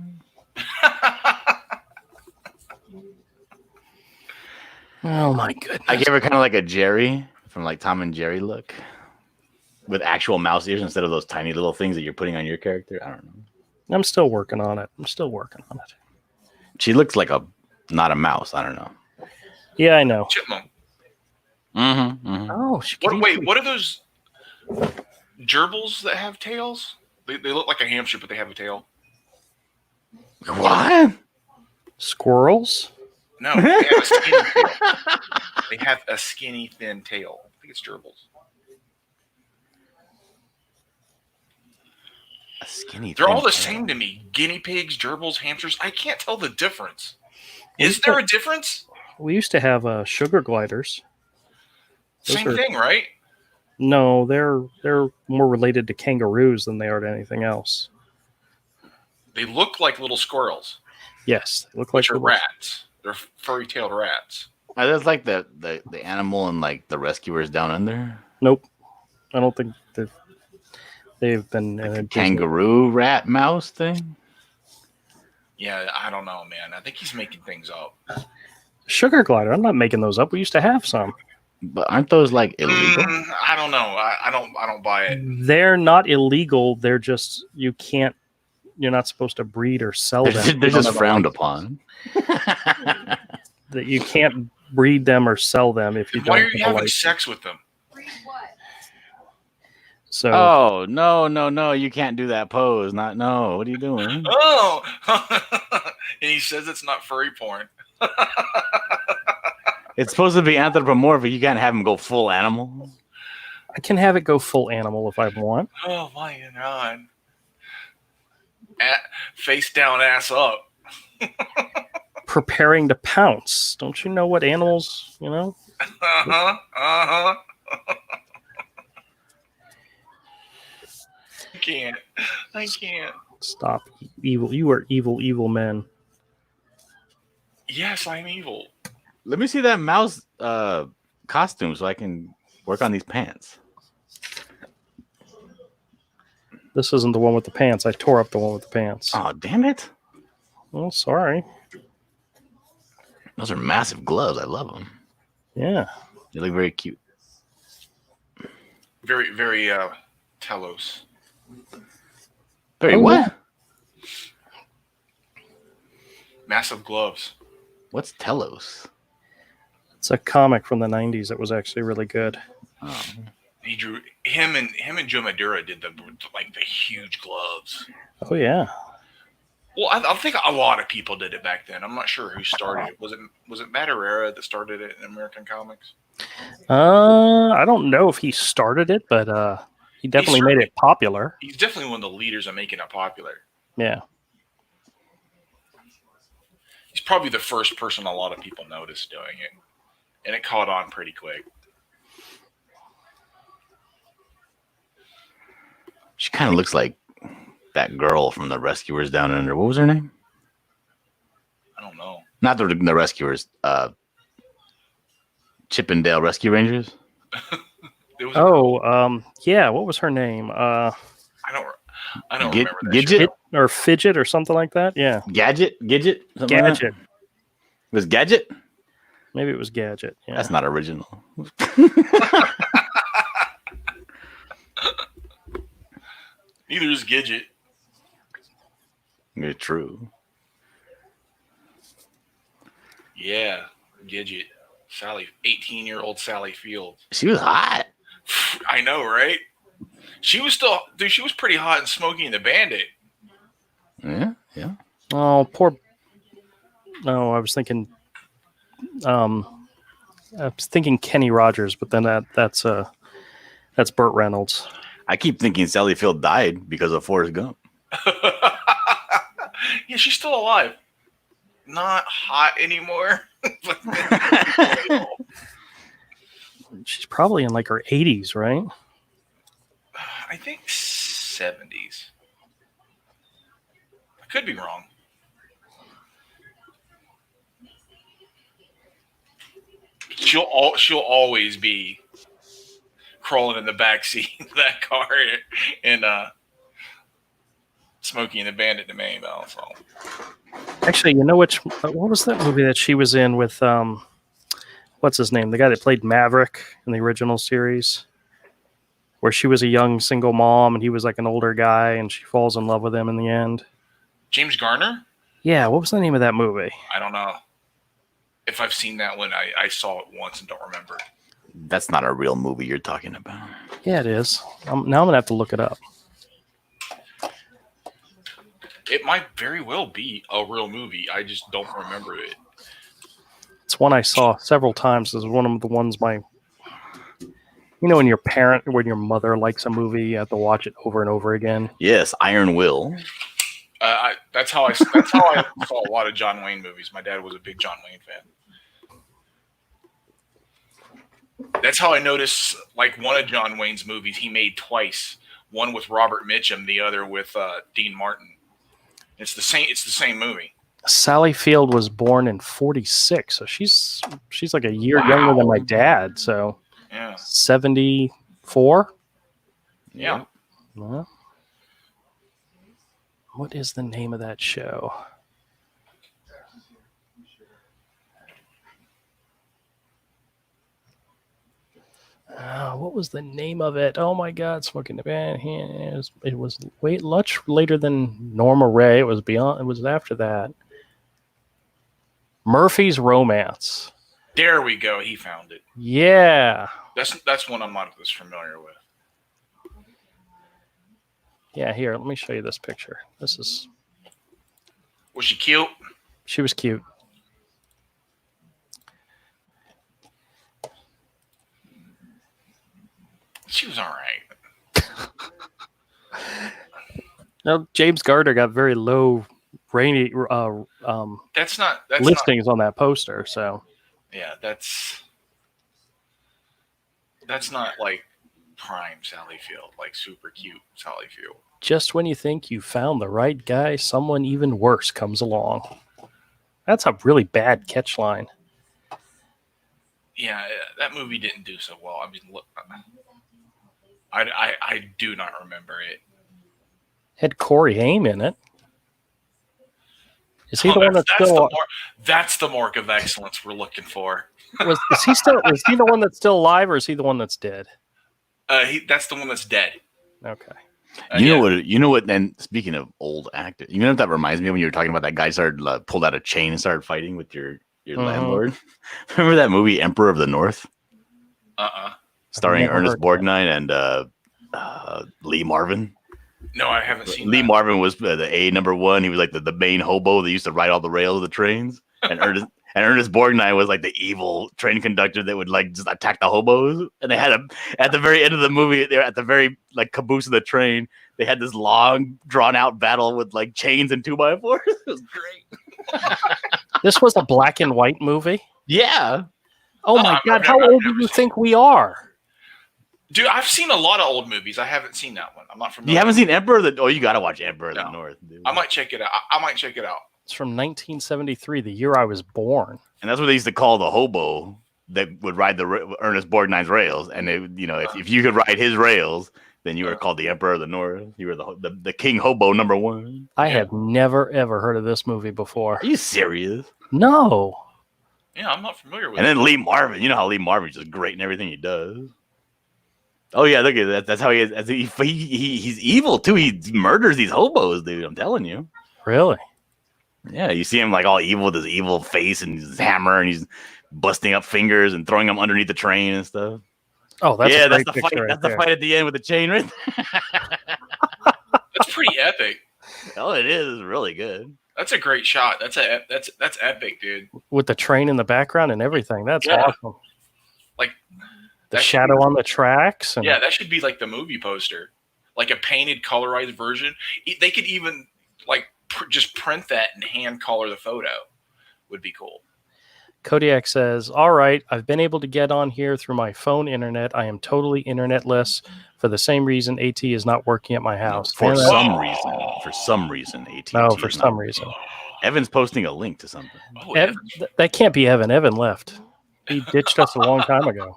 Oh my goodness. I gave her kind of like a Jerry from like Tom and Jerry look, with actual mouse ears instead of those tiny little things that you're putting on your character. I don't know. I'm still working on it. She looks like not a mouse. I don't know. Yeah, I know. Chipmunk. Mm-hmm. Oh, What are those gerbils that have tails? They look like a hamster, but they have a tail. What? Squirrels? No, they have a skinny tail. They have a skinny, thin tail. I think it's gerbils. A skinny. They're all the tail. same to me. Guinea pigs, gerbils, hamsters. I can't tell the difference. Is there a difference? We used to have sugar gliders. Those Same are- thing, right? No, they're more related to kangaroos than they are to anything else. They look like little squirrels, Yes, they look like which are little- rats. They're furry-tailed rats. That's like the animal and like the rescuers down under. Nope, I don't think they've been Kangaroo rat mouse thing. Yeah, I don't know, man. I think he's making things up. Sugar glider. I'm not making those up. We used to have some. But aren't those like illegal? I don't know. I don't buy it. They're not illegal. They're just you're not supposed to breed or sell them. They're just frowned upon. That you can't breed them or sell them if you don't. Why are have you a having license. sex with them? So Oh no! You can't do that pose. What are you doing? Oh, and he says it's not furry porn. It's supposed to be anthropomorphic. You can't have him go full animal. I can have it go full animal if I want. Oh my god. Face down, ass up. Preparing to pounce. Don't you know what animals, you know? Uh-huh. Uh-huh. I can't. Stop. Evil. You are evil, evil men. Yes, I'm evil. Let me see that mouse costume so I can work on these pants. This isn't the one with the pants. I tore up the one with the pants. Oh, damn it. Oh, sorry. Those are massive gloves. I love them. Yeah. They look very cute. Very, very Telos. Very Oh, what? Massive gloves. What's Telos? It's a comic from the 90s that was actually really good. Oh. He drew him and Joe Madura did the huge gloves. Oh, yeah. Well, I think a lot of people did it back then. I'm not sure who started it. Was it Matt Herrera that started it in American Comics? I don't know if he started it, but he definitely made it popular. He's definitely one of the leaders of making it popular. Yeah. He's probably the first person a lot of people noticed doing it, and it caught on pretty quick. She kind of looks like that girl from the Rescuers Down Under. What was her name? I don't know. Not the Rescuers. Chippendale Rescue Rangers. Yeah. What was her name? I don't remember that. Gidget or Fidget or something like that. Yeah. Gidget. Gadget. Like it was Gadget. Maybe it was Gadget. Yeah. That's not original. Neither is Gidget. It's true. Yeah, Gidget. 18-year-old Sally Fields. She was hot. I know, right? She was pretty hot in Smokey and the Bandit. Yeah. Oh, poor. No, I was thinking. Kenny Rogers, but then that's Burt Reynolds. I keep thinking Sally Field died because of Forrest Gump. Yeah, she's still alive. Not hot anymore. She's probably in like her 80s, right? I think 70s. I could be wrong. She'll always be crawling in the back seat of that car and Smokey and the Bandit to me, though. So. Actually, you know what was that movie that she was in with what's his name? The guy that played Maverick in the original series, where she was a young single mom and he was like an older guy, and she falls in love with him in the end. James Garner? Yeah, what was the name of that movie? I don't know. If I've seen that one, I saw it once and don't remember. That's not a real movie you're talking about. Yeah, it is. Now I'm gonna have to look it up. It might very well be a real movie. I just don't remember it. It's one I saw several times. It's one of the ones when your mother likes a movie, you have to watch it over and over again. Yes, Iron Will. That's how I saw a lot of John Wayne movies. My dad was a big John Wayne fan. That's how I noticed, like, one of John Wayne's movies he made twice. One with Robert Mitchum, the other with Dean Martin. It's the same movie. Sally Field was born in 1946, so she's like a year younger than my dad. So Yeah. 1974. Yeah. Well, what is the name of that show? What was the name of it? Oh my God, Smoking the Band. It was much later than Norma Ray. It was after that. Murphy's Romance. There we go. He found it. Yeah. That's one I'm not as familiar with. Yeah, here, let me show you this picture. Was she cute? She was cute. She was all right. Now, James Garner got very low rainy That's not. That's not. listings on that poster. So Yeah, that's not like prime Sally Field, like super cute Sally Field. just when you think you found the right guy, someone even worse comes along. That's a really bad catch line. Yeah, that movie didn't do so well. I mean, look, I do not remember it. Had Corey Haim in it. Is he Oh, the one that's still? That's the mark of excellence we're looking for. Is he still? Is he the one that's still alive, or is he the one that's dead? That's the one that's dead. Okay. You know what? Then speaking of old actors, you know what that reminds me of when you were talking about that guy started pulled out a chain and started fighting with your landlord. Remember that movie Emperor of the North? Starring Ernest Borgnine and Lee Marvin. No, I haven't seen. Lee Marvin was the A #1. He was like the main hobo that used to ride all the rails of the trains, and Ernest Borgnine was like the evil train conductor that would like just attack the hobos. And they had at the very end of the movie, they're at the very like caboose of the train. They had this long, drawn out battle with like chains and 2x4s. It was great. This was a black and white movie. Yeah. Oh my God! How old do you think we are? Dude, I've seen a lot of old movies. I haven't seen that one. I'm not familiar. You haven't seen Emperor of the? Oh, you got to watch Emperor of the North. Dude. I might check it out. I might check it out. It's from 1973, the year I was born. And that's what they used to call the hobo that would ride the Ernest Borgnine's rails. And they, you know, if you could ride his rails, then you were called the Emperor of the North. You were the King Hobo #1. I have never ever heard of this movie before. Are you serious? No. Yeah, I'm not familiar with. And then Lee Marvin. You know how Lee Marvin's just great in everything he does. Oh yeah, look at that. That's how he is. He's evil too. He murders these hobos, dude. I'm telling you. Really? Yeah, you see him like all evil with his evil face and his hammer, and he's busting up fingers and throwing them underneath the train and stuff. Oh, that's yeah, a great that's the picture fight. right That's there. the fight at the end with the chain, right? That's pretty epic. Oh, it is. It's really good. That's a great shot. That's epic, dude. With the train in the background and everything. That's awesome. Like the shadow on the tracks. And... yeah, that should be like the movie poster, like a painted, colorized version. They could even like just print that and hand color the photo. Would be cool. Kodiak says, all right, I've been able to get on here through my phone internet. I am totally internetless for the same reason AT is not working at my house. For some reason, AT. No, for some reason. Evan's posting a link to something. Oh, that can't be Evan. Evan left. He ditched us a long time ago.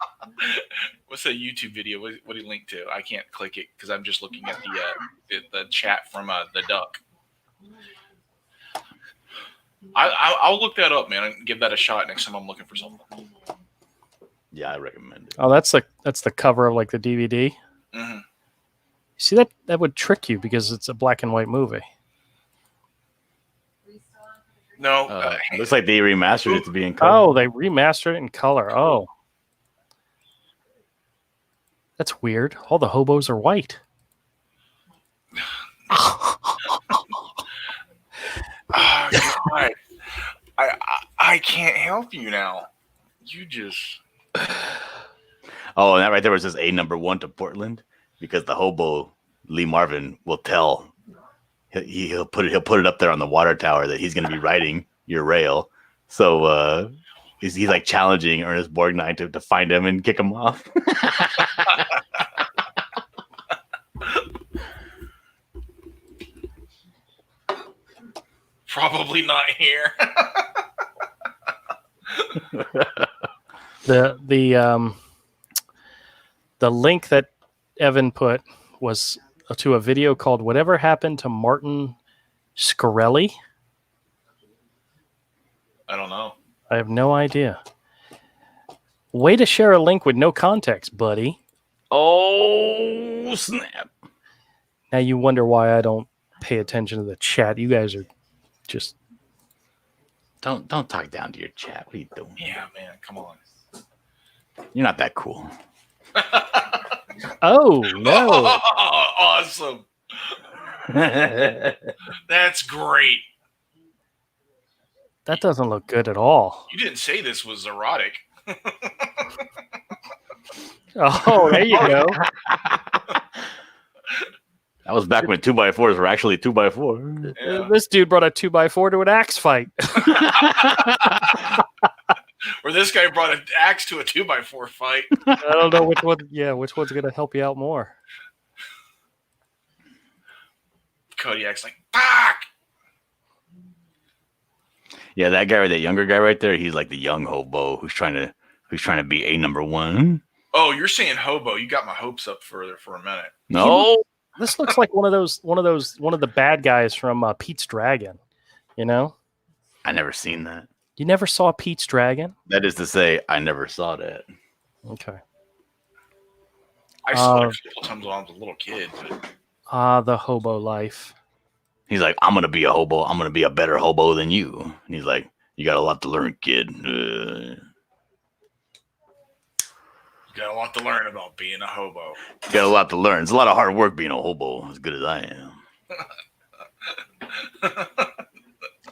What's that YouTube video? What did he link to? I can't click it because I'm just looking at the chat from the duck. I'll look that up, man, and give that a shot next time I'm looking for something. Yeah, I recommend it. Oh, that's the cover of like the DVD. Mm-hmm. See, that would trick you because it's a black and white movie. No, looks like they remastered it to be in color. Oh, they remastered it in color. Oh, that's weird. All the hobos are white. Oh, God. I can't help you now. You just. Oh, and that right there was just A #1 to Portland because the hobo Lee Marvin will tell. He'll put it up there on the water tower that he's going to be riding your rail. So he's like challenging Ernest Borgnine to find him and kick him off. Probably not here. The link that Evan put was to a video called "Whatever Happened to Martin Scarelli." I don't know. I have no idea. Way to share a link with no context, buddy. Oh snap! Now you wonder why I don't pay attention to the chat. You guys are just don't talk down to your chat. What are you doing? Yeah, man, come on. You're not that cool. Oh no! Awesome. That's great. That doesn't look good at all. You didn't say this was erotic. Oh, there you go. That was back when 2x4s were actually 2x4. Yeah. This dude brought a 2x4 to an axe fight. Or this guy brought an axe to a 2x4 fight. I don't know which one. Yeah, which one's gonna help you out more? Kodiak's like, fuck! Yeah, that guy, that younger guy right there, he's like the young hobo who's trying to be a number one. Oh, you're saying hobo. You got my hopes up further for a minute. No, This looks like one of the bad guys from Pete's Dragon. You know, I never seen that. you never saw Pete's Dragon? That is to say, I never saw that. Okay. I saw it a couple times when I was a little kid. But The hobo life. He's like, I'm gonna be a hobo. I'm gonna be a better hobo than you. And he's like, you got a lot to learn, kid. you got a lot to learn about being a hobo. You got a lot to learn. It's a lot of hard work being a hobo, as good as I am.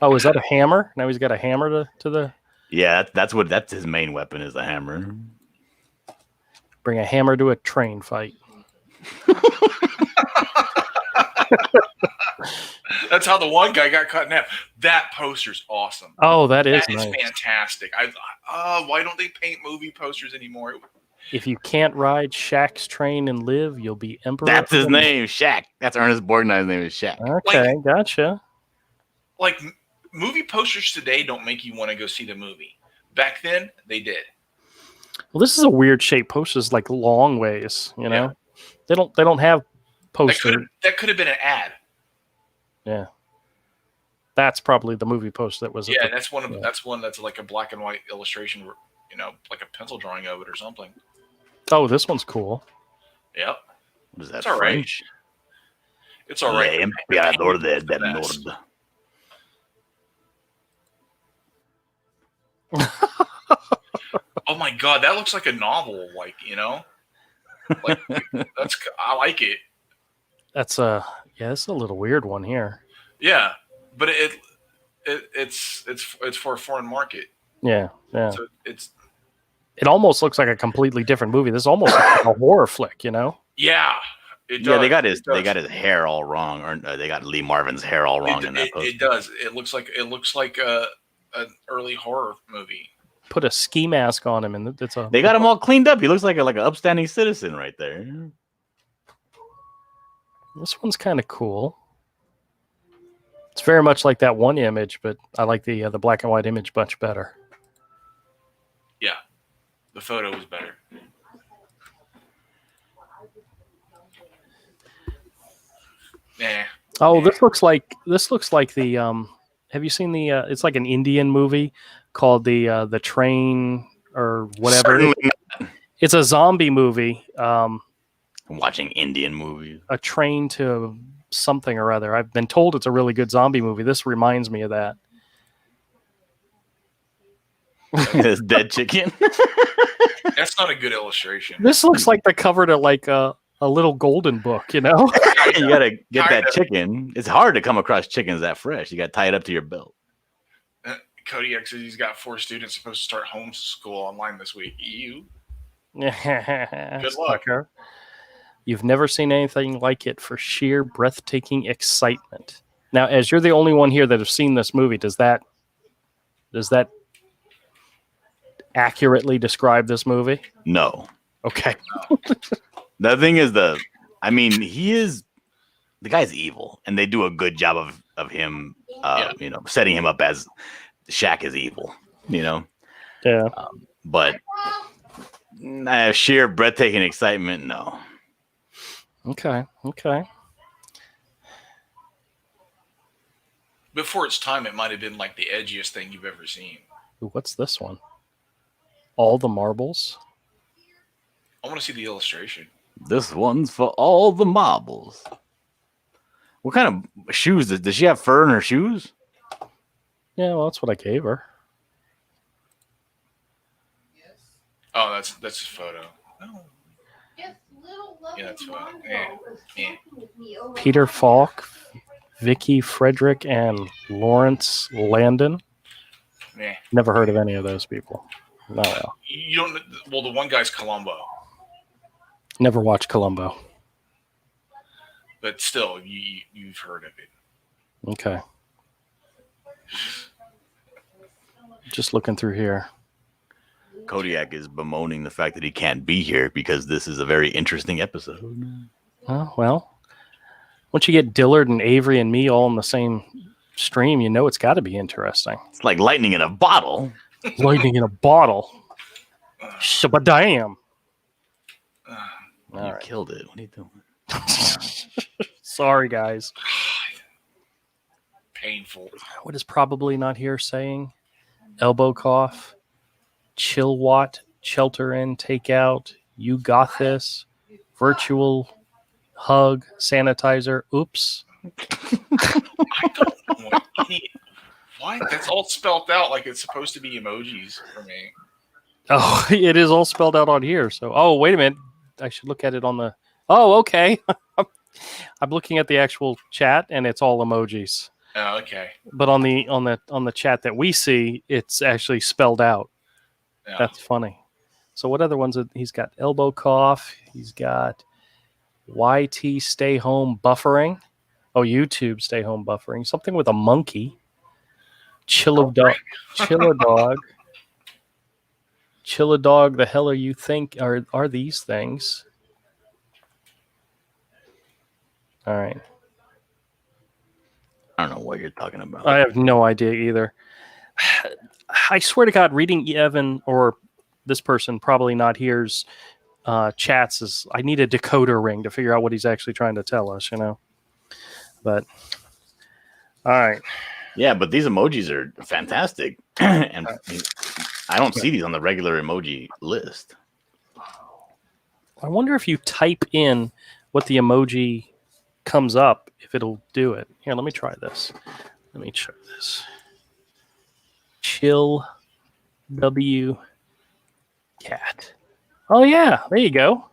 Oh, is that a hammer? Now he's got a hammer to the Yeah, that's his main weapon is the hammer. bring a hammer to a train fight. That's how the one guy got cut in half. That poster's awesome. Oh, that is That is nice. fantastic. Why don't they paint movie posters anymore? If you can't ride Shaq's train and live, you'll be emperor. That's his of the- name, Shaq. That's Ernest Borgnine's name is Shaq. Okay, gotcha. Like movie posters today don't make you want to go see the movie. Back then, they did. Well, this is a weird shape. Posters like long ways. You know, they don't have poster. That could have been an ad. Yeah, that's probably the movie poster that was. Yeah, that's one that's like a black and white illustration. You know, like a pencil drawing of it or something. Oh, this one's cool. Yep, What is that? It's all right. French? it's all right. Le Emperador del Nord. Oh my god, that looks like a novel. Like like I like it. That's it's a little weird one here. Yeah, but it's for a foreign market. Yeah. So It almost looks like a completely different movie. This is almost like a horror flick, you know? yeah. It does. Yeah, they got It does. his hair all wrong, or they got Lee Marvin's hair all wrong in that poster. It does. It looks like an early horror movie. Put a ski mask on him, and it's a. They got him all cleaned up. He looks like an upstanding citizen right there. This one's kind of cool. It's very much like that one image, but I like the black and white image much better. Yeah, the photo was better. Yeah. Oh, this looks like the. Have you seen the? It's like an Indian movie called the Train or whatever. Certainly It's a zombie movie. I'm watching Indian movies. A train to something or other. I've been told it's a really good zombie movie. This reminds me of that. This dead chicken. That's not a good illustration. This looks like the cover to like a little golden book, you know? You gotta get that Kinda. chicken. It's hard to come across chickens that fresh. You got to tie it up to your belt. Kodiak says he's got 4 students supposed to start homeschool online this week. You. Good luck. You've never seen anything like it for sheer breathtaking excitement. Now, as you're the only one here that has seen this movie, does that accurately describe this movie? No. Okay. The thing is the guy's evil, and they do a good job of him, setting him up as Shaq is evil, Yeah. but sheer breathtaking excitement, no. Okay. Before its time, it might have been like the edgiest thing you've ever seen. Ooh, what's this one? All the marbles? I want to see the illustration. This one's for all the marbles. What kind of shoes does she have? Fur in her shoes? Yeah, well, that's what I gave her. Oh, that's his photo. Oh. Yeah, that's fine. Yeah. Peter Falk, Vicky Frederick, and Lawrence Landon. Yeah. Never heard of any of those people. No. You don't. Well, the one guy's Columbo. Never watched Columbo. But still, you've heard of it. Okay. Just looking through here. Kodiak is bemoaning the fact that he can't be here because this is a very interesting episode. Oh, well, once you get Dillard and Avery and me all in the same stream, you know it's got to be interesting. It's like lightning in a bottle. Lightning in a bottle. Shabadam. Uh, You All right. killed it. What are you doing? Sorry, guys. painful. What is probably not here saying? Elbow cough, chill watt, shelter in, takeout, you got this, virtual hug, sanitizer, oops. I don't want any. What? That's all spelled out like it's supposed to be emojis for me. Oh, it is all spelled out on here. So, oh, wait a minute. I should look at it on the. Oh, okay. I'm looking at the actual chat, and it's all emojis. Oh, okay. But on the chat that we see, it's actually spelled out. Yeah. That's funny. So, what other ones? He's got elbow cough. He's got YT stay home buffering. Oh, YouTube stay home buffering. Something with a monkey. Chill dog. Chill dog. Chill dog. The hell are you think are these things? All right. I don't know what you're talking about. I have no idea either. I swear to God, reading Evan or this person probably not here's chats is I need a decoder ring to figure out what he's actually trying to tell us, you know. But all right. Yeah, but these emojis are fantastic. And I don't see these on the regular emoji list. I wonder if you type in what the emoji comes up, if it'll do it. Here, let me try this. Let me try this. Chill W cat. Oh yeah, there you go.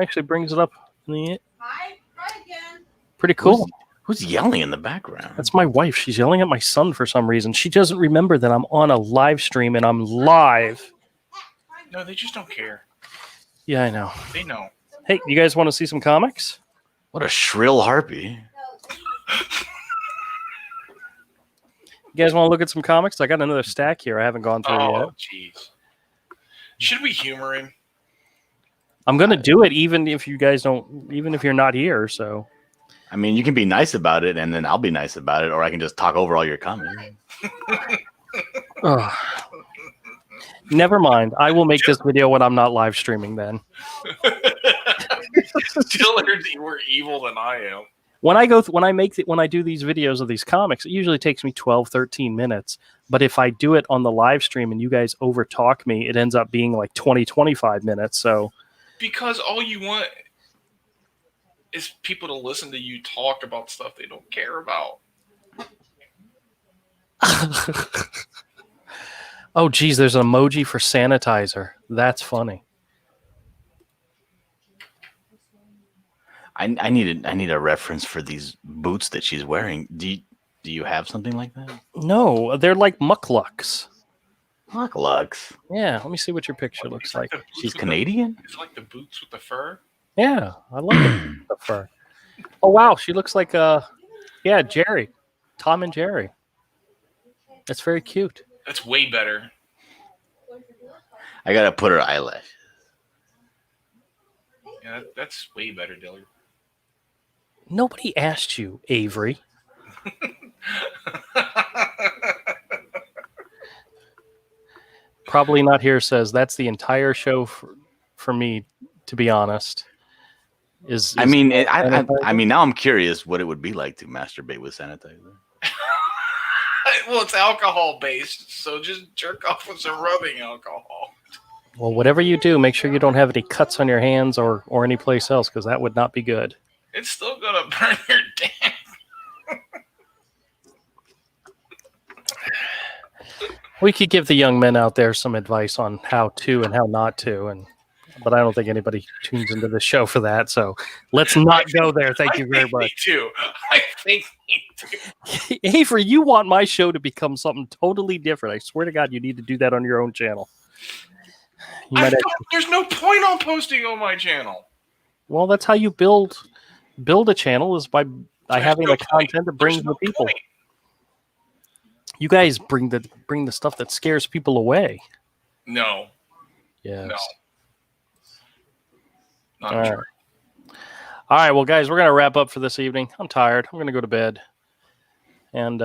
Actually brings it up in the Hi, try again. pretty cool. Who's yelling in the background? That's my wife. She's yelling at my son for some reason. She doesn't remember that I'm on a live stream and I'm live. No, they just don't care. Yeah, I know. They know. Hey, you guys want to see some comics? What a shrill harpy. You guys want to look at some comics? I got another stack here. I haven't gone through yet. Oh, jeez. Should we humor him? I'm going to do it even if you guys don't, even if you're not here. So, I mean, you can be nice about it, and then I'll be nice about it, or I can just talk over all your comments. ugh. Never mind. I will make this video when I'm not live streaming then. Dillard, you were evil than I am. When I do these videos of these comics, it usually takes me 12, 13 minutes. But if I do it on the live stream and you guys overtalk me, it ends up being like 20, 25 minutes. So Because all you want is people to listen to you talk about stuff they don't care about. oh, geez, there's an emoji for sanitizer. That's funny. I need a reference for these boots that she's wearing. Do you have something like that? No, they're like mucklucks. Lux. Yeah, let me see what your picture looks like. The boots She's with Canadian? It's like the boots with the fur. Yeah, I love the fur. Oh, wow, she looks like, Jerry. Tom and Jerry. That's very cute. That's way better. I gotta put her eyelash. Yeah, that's way better, Dillard. Nobody asked you, Avery. Probably not here says that's the entire show for me, to be honest. I mean, I mean, now I'm curious what it would be like to masturbate with sanitizer. Well, it's alcohol based, so just jerk off with some rubbing alcohol. well, whatever you do, make sure you don't have any cuts on your hands or any place else, because that would not be good. It's still gonna burn your damn. We could give the young men out there some advice on how to and how not to, but I don't think anybody tunes into the show for that. So let's not go there. Thank you very much. Me too. I think me too. Avery, you want my show to become something totally different. I swear to God, you need to do that on your own channel. You might There's no point on posting on my channel. Well, that's how you build a channel is by There's having no the point. content that There's brings no the people. point. You guys bring the stuff that scares people away. No, Yes. no, not All right. true. All right, well, guys, we're gonna wrap up for this evening. I'm tired. I'm gonna go to bed. And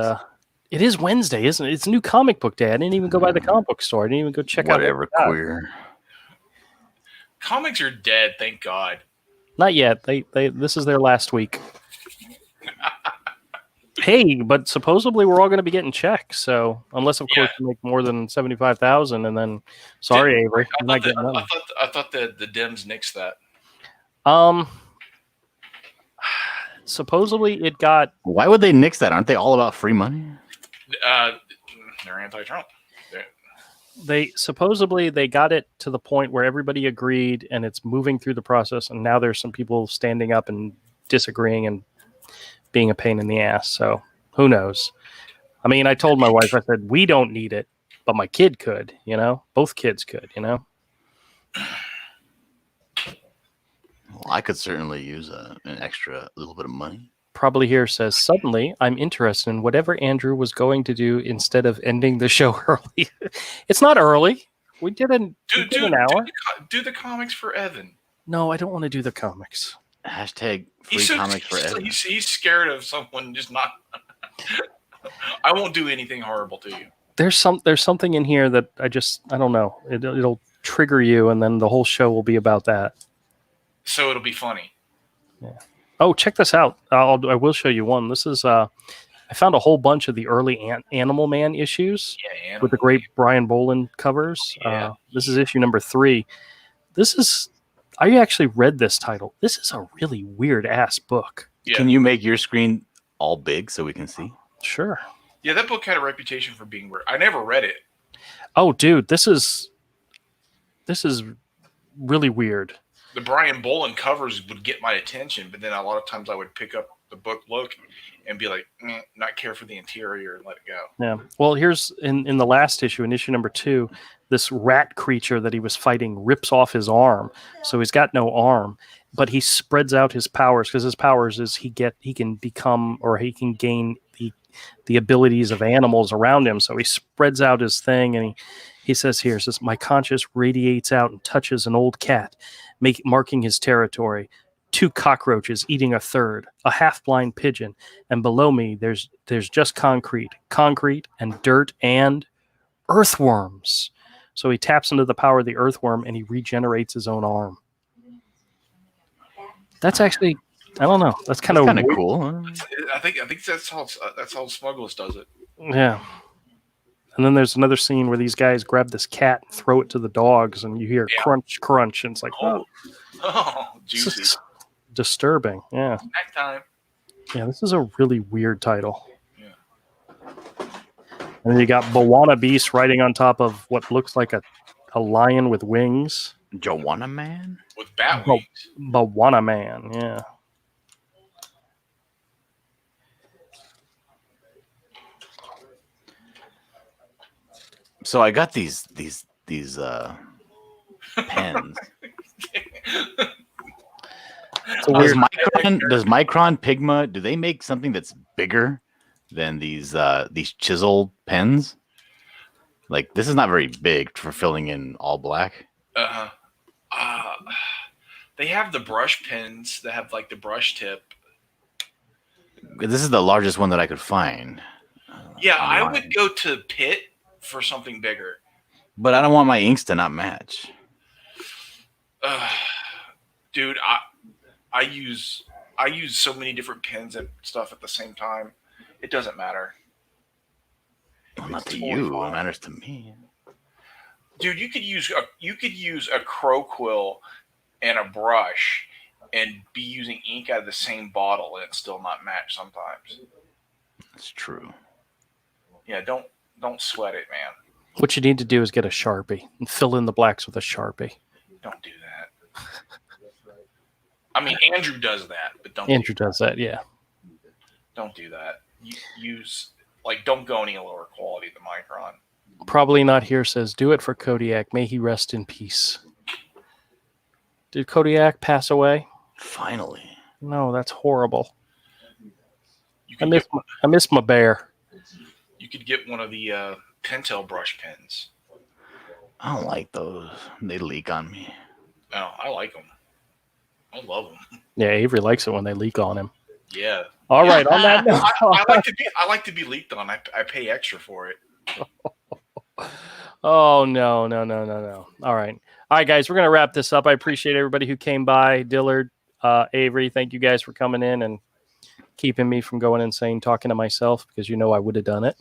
it is Wednesday, isn't it? It's a new comic book day. I didn't even go by the comic book store. I didn't even go check Whatever, out. queer. Comics are dead, thank God. Not yet. They this is their last week. Hey, but supposedly we're all going to be getting checks. So unless, of course, you make more than 75,000, and then sorry, Avery, I you're not thought, getting that, nothing. I thought the Dems nixed that. Supposedly it got. Why would they nix that? Aren't they all about free money? They're anti-Trump. They supposedly they got it to the point where everybody agreed, and it's moving through the process. And now there's some people standing up and disagreeing and being a pain in the ass. So who knows? I mean, I told my wife, I said, we don't need it, but my kid could, both kids could, Well, I could certainly use an extra little bit of money. Probably here says, suddenly I'm interested in whatever Andrew was going to do instead of ending the show early. It's not early. We did an hour. Do the comics for Evan. No, I don't want to do the comics. Hashtag free comics for Evan. He's scared of someone just not. I won't do anything horrible to you. There's something in here that I don't know. It'll trigger you, and then the whole show will be about that. So it'll be funny. Yeah. Oh, check this out. I will show you one. This is I found a whole bunch of the early Animal Man issues with the great Brian Boland covers. Yeah. This is issue number 3. I actually read this title. This is a really weird ass book. Yeah. Can you make your screen all big so we can see? Sure. Yeah, that book had a reputation for being weird. I never read it. Oh, dude, this is really weird. The Brian Boland covers would get my attention, but then a lot of times I would pick up the book, look, and be like, not care for the interior and let it go. Yeah. Well, here's in the last issue, in issue number 2, this rat creature that he was fighting rips off his arm, so he's got no arm, but he spreads out his powers because his powers is he can become or he can gain the abilities of animals around him. So he spreads out his thing, and he says, my conscience radiates out and touches an old cat, marking his territory. 2 cockroaches eating a third, a half-blind pigeon, and below me there's just concrete and dirt and earthworms. So he taps into the power of the earthworm and he regenerates his own arm. That's actually, I don't know. That's kind of cool. Huh? I think that's how Smuggler's does it. Yeah. And then there's another scene where these guys grab this cat and throw it to the dogs, and you hear crunch, crunch, and it's like, oh, juicy. It's disturbing. Yeah. Next time. Yeah, this is a really weird title. Yeah. And then you got Bawana Beast riding on top of what looks like a lion with wings. Joanna Man? With bat wings. Bawana Man, yeah. So I got these pens. Does Micron Pigma, do they make something that's bigger than these chiseled pens? Like, this is not very big for filling in all black. They have the brush pens that have like the brush tip. This is the largest one that I could find. Yeah, I would go to Pitt for something bigger. But I don't want my inks to not match. Dude, I use so many different pens and stuff at the same time. It doesn't matter. Well, not to you. It matters to me. Dude, you could use a crow quill and a brush and be using ink out of the same bottle and it still not match sometimes. That's true. Yeah, don't sweat it, man. What you need to do is get a Sharpie and fill in the blacks with a Sharpie. Don't do that. I mean, Andrew does that, but don't. Andrew does that, yeah. Don't do that. Don't go any lower quality than Micron. Probably not here says, do it for Kodiak. May he rest in peace. Did Kodiak pass away? Finally. No, that's horrible. You I could miss get, I miss my bear. you could get one of the Pentel brush pens. I don't like those. They leak on me. Oh, I like them. I love them. Yeah, Avery likes it when they leak on him. Yeah. All right, on that note. I like to be leaked on. I pay extra for it. Oh no. All right, guys, we're gonna wrap this up. I appreciate everybody who came by. Dillard, Avery, thank you guys for coming in and keeping me from going insane talking to myself, because I would have done it.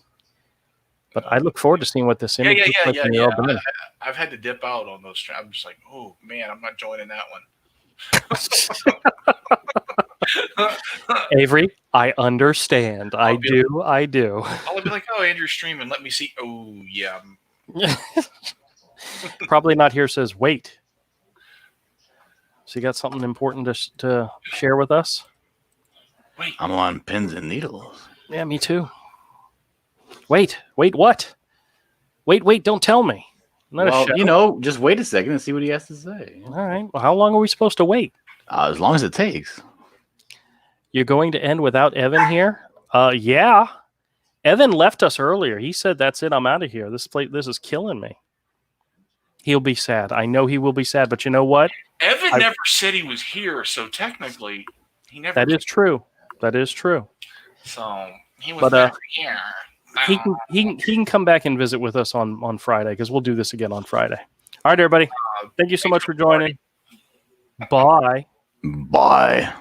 But I look forward to seeing what this image looks like when you're all done. I've had to dip out on those. I'm just like, oh man, I'm not joining that one. Avery, I understand. I do. I'll be like, oh, Andrew's streaming. Let me see. Oh yeah. Probably not here. Says wait. So you got something important to share with us? Wait. I'm on pins and needles. Yeah, me too. Wait, what? Wait, don't tell me. Not a Well, show. just wait a second and see what he has to say. All right. Well, how long are we supposed to wait? As long as it takes. You're going to end without Evan here? Yeah. Evan left us earlier. He said, "That's it. I'm out of here. This is killing me." He'll be sad. I know he will be sad. But you know what? Evan never said he was here, so technically, he never. That is true. So he was But, never here. He can come back and visit with us on Friday, because we'll do this again on Friday. All right, everybody. Thank you so much for joining. Bye. Bye.